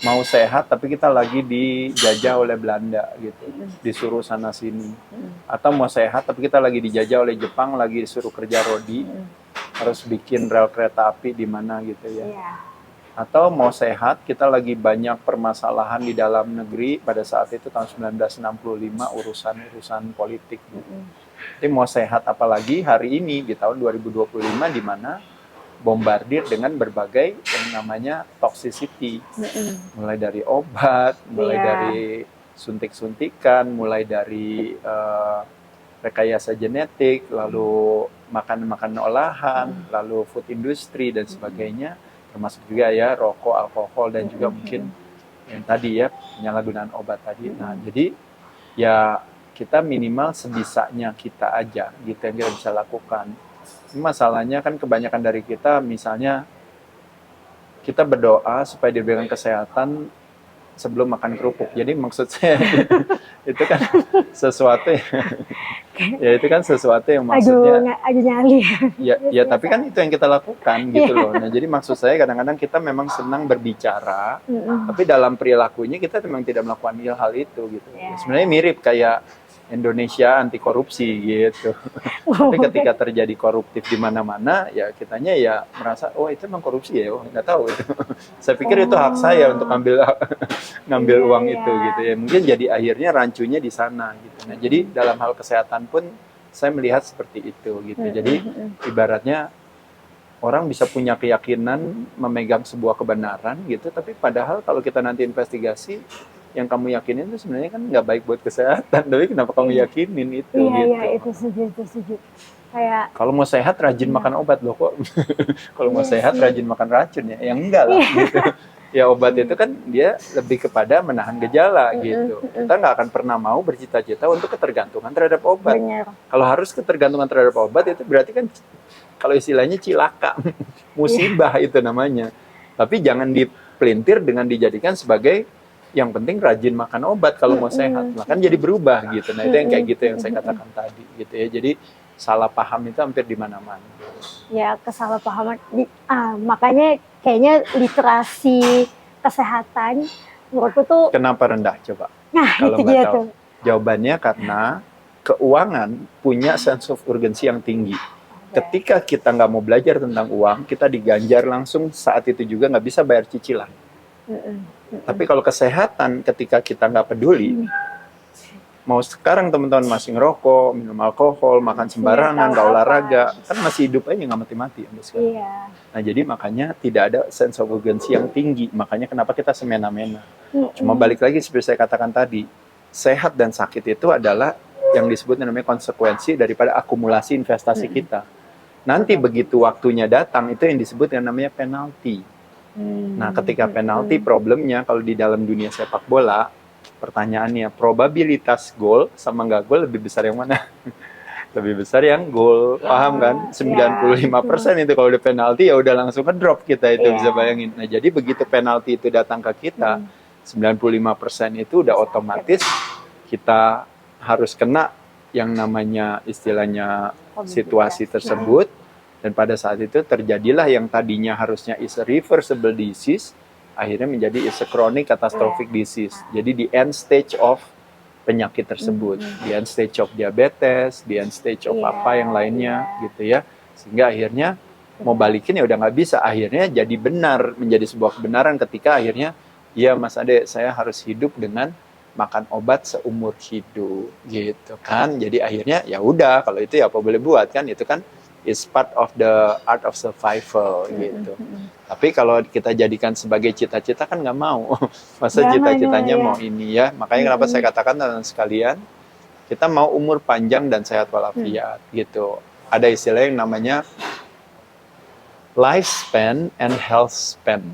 Mau sehat tapi kita lagi dijajah oleh Belanda gitu, disuruh sana sini. Atau mau sehat tapi kita lagi dijajah oleh Jepang, lagi disuruh kerja rodi, harus bikin rel kereta api di mana gitu ya. Atau mau sehat kita lagi banyak permasalahan di dalam negeri pada saat itu tahun 1965, urusan politik gitu. Jadi mau sehat apalagi hari ini di tahun 2025 di mana bombardir dengan berbagai yang namanya toxicity, mulai dari obat, mulai dari suntik-suntikan, mulai dari rekayasa genetik, lalu makanan olahan, lalu food industry dan sebagainya, termasuk juga ya rokok, alkohol, dan juga mungkin yang tadi ya penyalahgunaan obat tadi. Nah, jadi ya kita minimal sebisanya kita aja gitu yang kita bisa lakukan. Masalahnya kan kebanyakan dari kita misalnya kita berdoa supaya diberikan kesehatan sebelum makan kerupuk. Jadi maksud saya itu kan sesuatu ya itu kan sesuatu yang maksudnya aduh nyali. Ya tapi kan itu yang kita lakukan gitu loh. Nah, jadi maksud saya kadang-kadang kita memang senang berbicara, tapi dalam perilakunya kita memang tidak melakukan hal itu gitu. Sebenarnya mirip kayak Indonesia anti korupsi gitu. Tapi ketika terjadi koruptif di mana-mana, ya kitanya ya merasa, oh itu memang korupsi ya, oh nggak tahu itu. Saya pikir itu hak saya untuk ngambil Iya, uang iya. itu gitu ya. Mungkin jadi akhirnya rancunya di sana gitu. Nah, jadi dalam hal kesehatan pun saya melihat seperti itu gitu. Jadi ibaratnya orang bisa punya keyakinan memegang sebuah kebenaran gitu, tapi padahal kalau kita nanti investigasi, yang kamu yakinin itu sebenarnya kan nggak baik buat kesehatan, tapi kenapa kamu yakinin itu Iya, gitu. iya, itu setuju. Kayak, Kalau mau sehat rajin makan obat loh kok. Kalau mau Iya sehat sih. rajin makan racun ya, yang enggak lah gitu. Ya obat itu kan dia lebih kepada menahan gejala gitu. Kita nggak akan pernah mau bercita-cita untuk ketergantungan terhadap obat. bener. Kalau harus ketergantungan terhadap obat itu berarti kan kalau istilahnya cilaka, musibah itu namanya. Tapi jangan dipelintir dengan dijadikan sebagai yang penting rajin makan obat kalau mau sehat. Nah, kan jadi berubah gitu. Nah, itu yang kayak gitu yang saya katakan tadi gitu ya. Jadi salah paham itu hampir di mana-mana. Ya, kesalahpahaman. Makanya kayaknya literasi kesehatan menurutku tuh, Kenapa rendah coba? nah Kalau itu nggak dia tahu. tuh. Jawabannya karena keuangan punya sense of urgency yang tinggi. Ketika kita nggak mau belajar tentang uang, kita diganjar langsung saat itu juga nggak bisa bayar cicilan. Tapi kalau kesehatan, ketika kita nggak peduli, mau sekarang teman-teman masih ngerokok, minum alkohol, makan sembarangan, nggak olahraga, kan masih hidup aja nggak mati-mati sampai sekarang. Iya. Nah jadi makanya tidak ada sense of urgency yang tinggi, makanya kenapa kita semena-mena. Cuma balik lagi seperti saya katakan tadi, sehat dan sakit itu adalah yang disebut namanya konsekuensi daripada akumulasi investasi kita. Nanti begitu waktunya datang, itu yang disebut yang namanya penalti. Nah ketika penalti, problemnya kalau di dalam dunia sepak bola, pertanyaannya, probabilitas gol sama nggak gol lebih besar yang mana? Lebih besar yang gol, paham kan? 95% itu kalau udah penalti ya udah langsung ngedrop kita itu, bisa bayangin. Nah jadi begitu penalti itu datang ke kita, 95% itu udah otomatis kita harus kena yang namanya istilahnya situasi tersebut. Dan pada saat itu terjadilah yang tadinya harusnya is a reversible disease, akhirnya menjadi is a chronic catastrophic disease. Jadi di end stage of penyakit tersebut, di end stage of diabetes, di end stage of apa yang lainnya gitu ya. Sehingga akhirnya mau balikin ya udah nggak bisa. Akhirnya jadi benar, menjadi sebuah kebenaran ketika akhirnya, ya Mas Ade, saya harus hidup dengan makan obat seumur hidup gitu kan. Jadi akhirnya ya udah, kalau itu ya apa boleh buat kan, itu kan is part of the art of survival gitu. Tapi kalau kita jadikan sebagai cita-cita kan nggak mau. Masa cita-citanya mau ini ya. Makanya kenapa saya katakan teman-teman sekalian, kita mau umur panjang dan sehat walafiat gitu. Ada istilah yang namanya lifespan and health span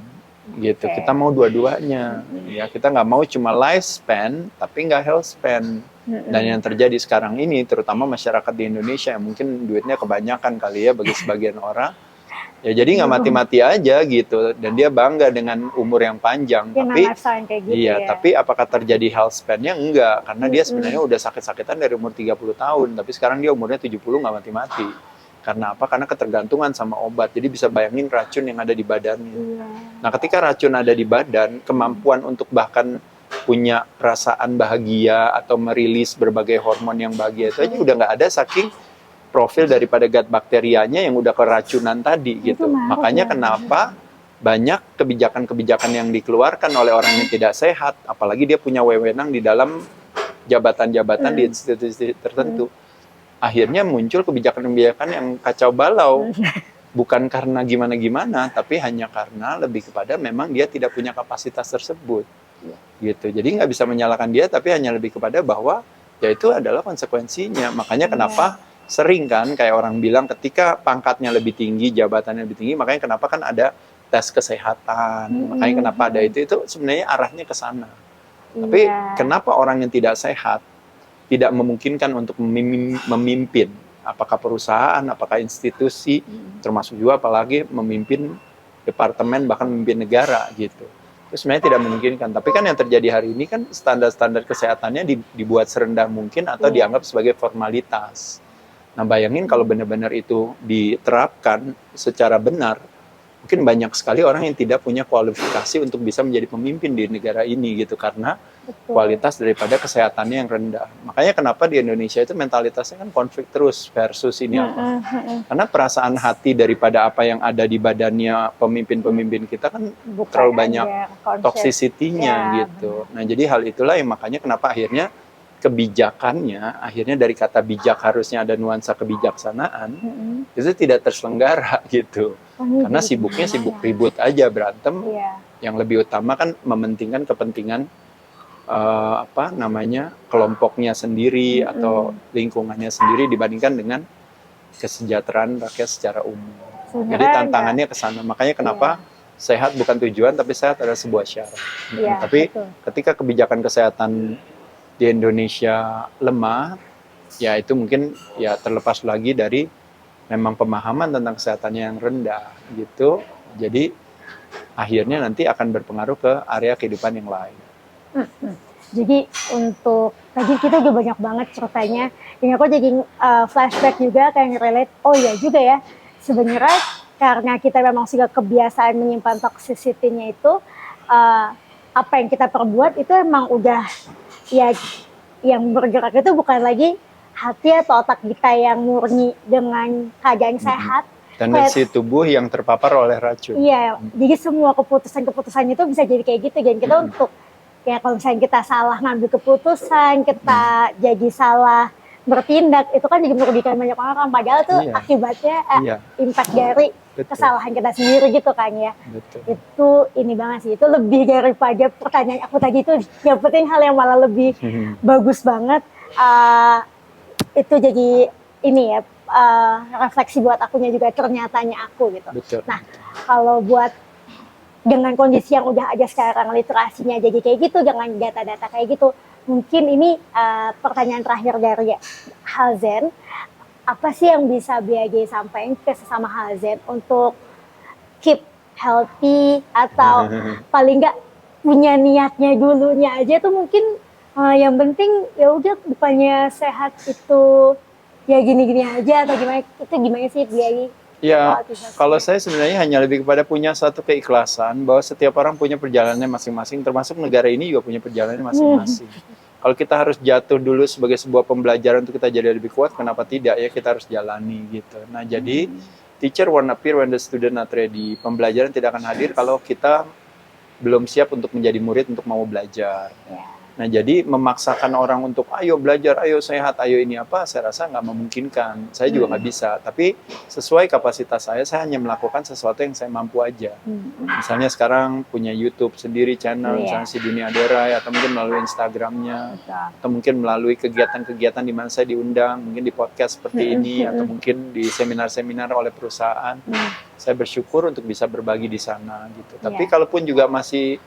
gitu. Kita mau dua-duanya. Ya, kita nggak mau cuma lifespan tapi nggak health span. Dan yang terjadi sekarang ini, terutama masyarakat di Indonesia yang mungkin duitnya kebanyakan kali ya bagi sebagian orang, ya jadi nggak mati-mati aja gitu, dan dia bangga dengan umur yang panjang. Ya, tapi kayak gitu, iya, tapi apakah terjadi health span-nya? Enggak, karena dia sebenarnya udah sakit-sakitan dari umur 30 tahun, tapi sekarang dia umurnya 70 nggak mati-mati. Karena apa? Karena ketergantungan sama obat. Jadi bisa bayangin racun yang ada di badannya. Nah, ketika racun ada di badan, kemampuan untuk bahkan punya perasaan bahagia atau merilis berbagai hormon yang bahagia itu aja udah nggak ada, saking profil daripada gut bakterianya yang udah keracunan tadi gitu. Makanya kenapa banyak kebijakan-kebijakan yang dikeluarkan oleh orang yang tidak sehat, apalagi dia punya wewenang di dalam jabatan-jabatan di institusi tertentu, akhirnya muncul kebijakan-kebijakan yang kacau balau. Bukan karena gimana-gimana, tapi hanya karena lebih kepada memang dia tidak punya kapasitas tersebut. Gitu. Jadi nggak bisa menyalahkan dia, tapi hanya lebih kepada bahwa ya itu adalah konsekuensinya. Makanya kenapa sering kan kayak orang bilang ketika pangkatnya lebih tinggi, jabatannya lebih tinggi, makanya kenapa kan ada tes kesehatan. Makanya kenapa ada itu sebenarnya arahnya ke sana. Tapi kenapa orang yang tidak sehat tidak memungkinkan untuk memimpin, apakah perusahaan, apakah institusi, termasuk juga apalagi memimpin departemen, bahkan memimpin negara gitu. Itu sebenarnya tidak memungkinkan. Tapi kan yang terjadi hari ini kan standar-standar kesehatannya dibuat serendah mungkin atau dianggap sebagai formalitas. Nah bayangin kalau benar-benar itu diterapkan secara benar, mungkin banyak sekali orang yang tidak punya kualifikasi untuk bisa menjadi pemimpin di negara ini gitu, karena Betul. kualitas daripada kesehatannya yang rendah. Makanya kenapa di Indonesia itu mentalitasnya kan konflik terus versus ini apa. Karena perasaan hati daripada apa yang ada di badannya pemimpin-pemimpin kita kan Bukan terlalu banyak aja conscious. toxicity-nya Ya, gitu. Nah, jadi hal itulah yang makanya kenapa akhirnya kebijakannya, akhirnya dari kata bijak harusnya ada nuansa kebijaksanaan, itu tidak terselenggara gitu. Karena sibuknya sibuk ribut aja, berantem. Iya. Yang lebih utama kan mementingkan kepentingan kelompoknya sendiri atau lingkungannya sendiri dibandingkan dengan kesejahteraan rakyat secara umum. Jadi tantangannya ke sana. Makanya kenapa sehat bukan tujuan, tapi sehat adalah sebuah syarat. Tapi ketika kebijakan kesehatan di Indonesia lemah, ya itu mungkin ya terlepas lagi dari memang pemahaman tentang kesehatannya yang rendah gitu. Jadi akhirnya nanti akan berpengaruh ke area kehidupan yang lain. Jadi untuk tadi kita juga banyak banget ceritanya, yang aku jadi flashback juga kayak relate. Oh iya juga ya, sebenarnya karena kita memang sudah kebiasaan menyimpan toxicity-nya itu, apa yang kita perbuat itu emang udah ya yang bergerak itu bukan lagi hati atau otak kita yang murni dengan keadaan sehat. Tendensi tubuh yang terpapar oleh racun. Iya, jadi semua keputusan-keputusan itu bisa jadi kayak gitu. Dan kita untuk kayak kalau misalnya kita salah ngambil keputusan, kita jadi salah bertindak, itu kan jadi merugikan banyak orang. Padahal itu akibatnya impact dari kesalahan kita sendiri gitu kan ya. Betul. Itu ini banget sih, itu lebih daripada pertanyaan aku tadi itu yang penting hal yang malah lebih bagus banget. Itu jadi ini ya, refleksi buat akunya juga, ternyatanya aku gitu. Betul. Nah, kalau buat dengan kondisi yang udah ada sekarang, literasinya jadi kayak gitu, dengan data-data kayak gitu, mungkin ini pertanyaan terakhir dari Hazen, apa sih yang bisa BAG sampaikan ke sesama Hazen untuk keep healthy atau paling nggak punya niatnya dulunya aja tuh mungkin yang penting ya udah bukannya sehat itu ya gini-gini aja atau gimana, itu gimana sih BAG? Ya, kalau saya sebenarnya hanya lebih kepada punya satu keikhlasan bahwa setiap orang punya perjalanannya masing-masing, termasuk negara ini juga punya perjalanannya masing-masing. Kalau kita harus jatuh dulu sebagai sebuah pembelajaran untuk kita jadi lebih kuat, kenapa tidak ya kita harus jalani gitu. Nah jadi teacher won't appear when the student not ready. Pembelajaran tidak akan hadir kalau kita belum siap untuk menjadi murid untuk mau belajar. Nah jadi memaksakan orang untuk ayo belajar, ayo sehat, ayo ini apa, saya rasa nggak memungkinkan. Saya juga nggak bisa. Tapi sesuai kapasitas saya hanya melakukan sesuatu yang saya mampu aja. Misalnya sekarang punya YouTube sendiri channel, misalnya si Dunia Adorai, atau mungkin melalui Instagramnya, atau mungkin melalui kegiatan-kegiatan di mana saya diundang, mungkin di podcast seperti ini, atau mungkin di seminar-seminar oleh perusahaan. Saya bersyukur untuk bisa berbagi di sana gitu. Tapi kalaupun juga masih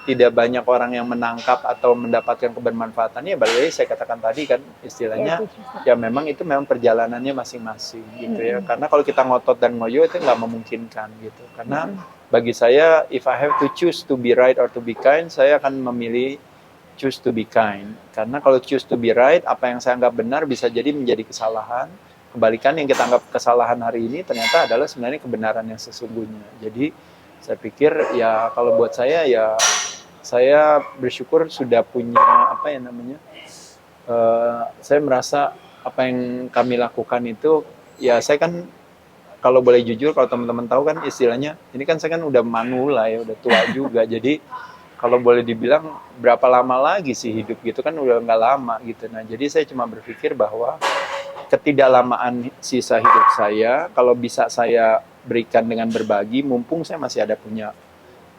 tidak banyak orang yang menangkap atau mendapatkan kebermanfaatan, ya balik lagi saya katakan tadi kan istilahnya ya memang itu memang perjalanannya masing-masing gitu ya. Karena kalau kita ngotot dan ngoyo itu nggak memungkinkan gitu. Karena bagi saya if I have to choose to be right or to be kind, saya akan memilih choose to be kind. Karena kalau choose to be right, apa yang saya anggap benar bisa jadi menjadi kesalahan. Kebalikan yang kita anggap kesalahan hari ini ternyata adalah sebenarnya kebenaran yang sesungguhnya. Jadi saya pikir ya kalau buat saya ya saya bersyukur sudah punya apa ya namanya, saya merasa apa yang kami lakukan itu ya saya kan kalau boleh jujur, kalau teman-teman tahu kan istilahnya ini kan saya kan udah manula ya, udah tua juga. Jadi kalau boleh dibilang berapa lama lagi sih hidup gitu kan udah nggak lama gitu. Nah jadi saya cuma berpikir bahwa ketidaklamaan sisa hidup saya kalau bisa saya berikan dengan berbagi, mumpung saya masih ada punya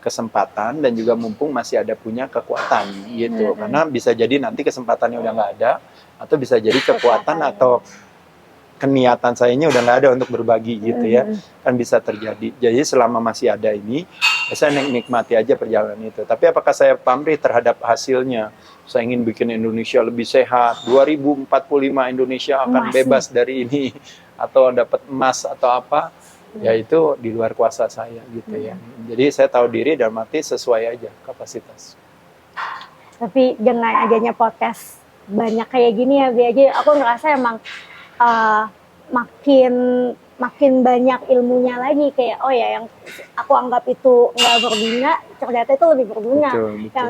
kesempatan dan juga mumpung masih ada punya kekuatan gitu. Karena bisa jadi nanti kesempatannya udah nggak ada, atau bisa jadi kekuatan atau keniatan sayanya udah nggak ada untuk berbagi gitu ya. Kan bisa terjadi. Jadi selama masih ada ini, saya nikmati aja perjalanan itu. Tapi apakah saya pamrih terhadap hasilnya? Saya ingin bikin Indonesia lebih sehat, 2045 Indonesia akan bebas dari ini, atau dapat emas atau apa, ya itu di luar kuasa saya gitu ya. Jadi saya tahu diri dan mati sesuai aja kapasitas. Tapi dengan adanya podcast banyak kayak gini ya BAG, aku ngerasa emang makin banyak ilmunya lagi, kayak oh ya yang aku anggap itu nggak berguna ternyata itu lebih berguna. Betul. Yang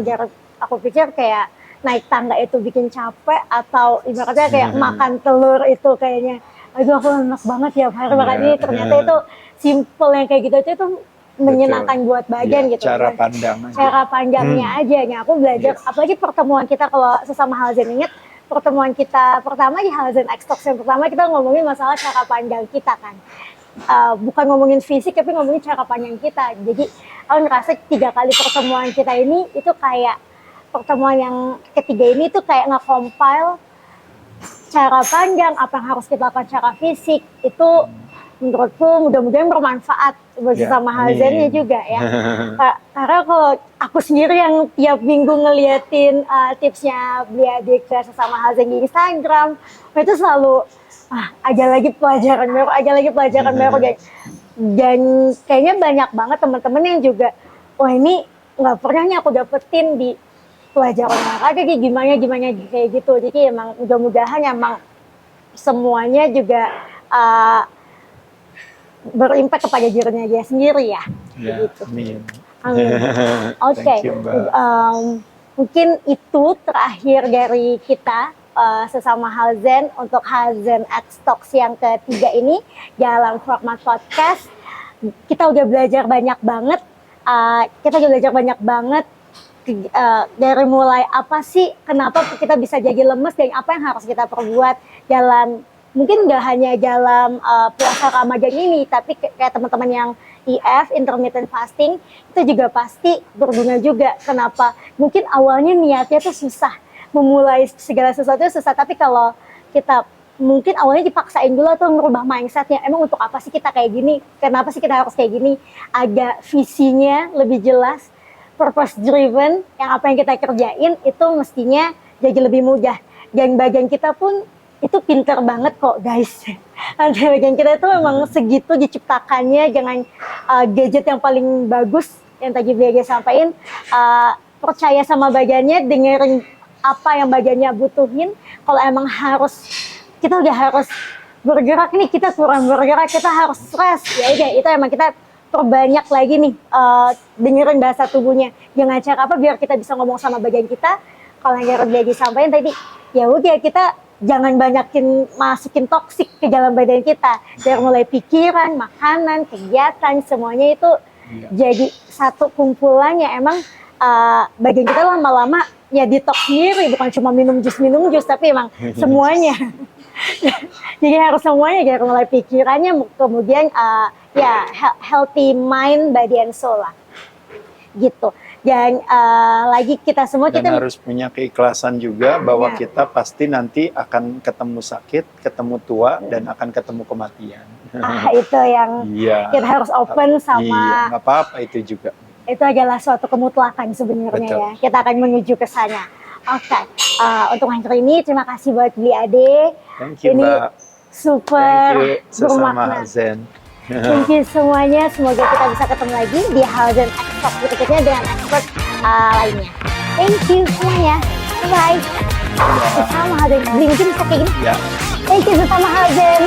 aku pikir kayak naik tangga itu bikin capek, atau ibaratnya kayak makan telur itu kayaknya aduh aku enak banget ya hari makan ini, ternyata itu simple yang kayak gitu itu menyenangkan buat badan gitu. Cara pandang aja. Cara pandangnya aja. Nah, aku belajar, apalagi pertemuan kita kalau sesama Halzen, ingat pertemuan kita pertama di Halzen X Talks yang pertama kita ngomongin masalah cara pandang kita kan. Bukan ngomongin fisik tapi ngomongin cara pandang kita. Jadi aku ngerasa 3 kali pertemuan kita ini itu kayak pertemuan yang ketiga ini tuh kayak nge-compile cara pandang apa yang harus kita lakukan secara fisik itu menurutku mudah-mudahan bermanfaat buat sesama Halzennya juga ya. Karena kalau aku sendiri yang tiap minggu ngeliatin tipsnya Beli Adik sesama Halzen di Instagram, itu selalu ada lagi pelajaran baru, dan kayaknya banyak banget teman-teman yang juga wah ini nggak pernah nih aku dapetin di pelajaran olahraga kayak gimana kayak gitu. Jadi emang mudah-mudahan emang semuanya juga berimpact kepada dirinya dia sendiri ya. Gitu. Amin. Oke. Mungkin itu terakhir dari kita sesama Halzen untuk Halzen X Talks yang ketiga ini dalam format podcast. Kita udah belajar banyak banget. Dari mulai apa sih, kenapa kita bisa jadi lemes dan apa yang harus kita perbuat dalam, mungkin nggak hanya dalam puasa Ramadan ini, tapi kayak teman-teman yang IF, intermittent fasting, itu juga pasti berguna juga. Kenapa? Mungkin awalnya niatnya tuh susah, memulai segala sesuatu susah, tapi kalau kita mungkin awalnya dipaksain dulu atau merubah mindsetnya, emang untuk apa sih kita kayak gini, kenapa sih kita harus kayak gini, ada visinya lebih jelas, purpose driven, yang apa yang kita kerjain itu mestinya jadi lebih mudah. Dan bagian kita pun itu pinter banget kok guys. Bagian kita itu memang segitu diciptakannya dengan gadget yang paling bagus yang tadi Bega sampaikan. Percaya sama bagiannya, dengerin apa yang bagiannya butuhin. Kalau emang kita udah harus bergerak nih, kita kurang bergerak, kita harus stres, ya udah itu emang kita perbanyak lagi nih dengerin bahasa tubuhnya. Dengan cara apa biar kita bisa ngomong sama bagian kita. Kalau yang Bega sampaikan tadi, ya udah kita jangan banyakin masukin toksik ke dalam badan kita. Dari mulai pikiran, makanan, kegiatan, semuanya itu jadi satu kumpulannya. Emang badan kita lama-lama ya detox sendiri, bukan cuma minum jus, tapi emang semuanya. Jadi harus semuanya, dari mulai pikirannya, kemudian healthy mind, body and soul lah. Gitu. Dan lagi kita semua dan harus punya keikhlasan juga bahwa kita pasti nanti akan ketemu sakit, ketemu tua, dan akan ketemu kematian. Itu yang kita harus open sama. Nggak apa-apa itu juga. Itu adalah suatu kemutlakan sebenarnya ya. Kita akan menuju ke sana. Oke. Untuk hari ini terima kasih buat Beli Ade. Thank you, ini Mbak. super bermakna. Halzen. Thank you semuanya. Semoga kita bisa ketemu lagi di Halzen X Talks berikutnya dengan expert lainnya. Thank you semuanya. Bye. Sesama Halzen. Beli mungkin bisa kayak gini. Thank you sesama Halzen.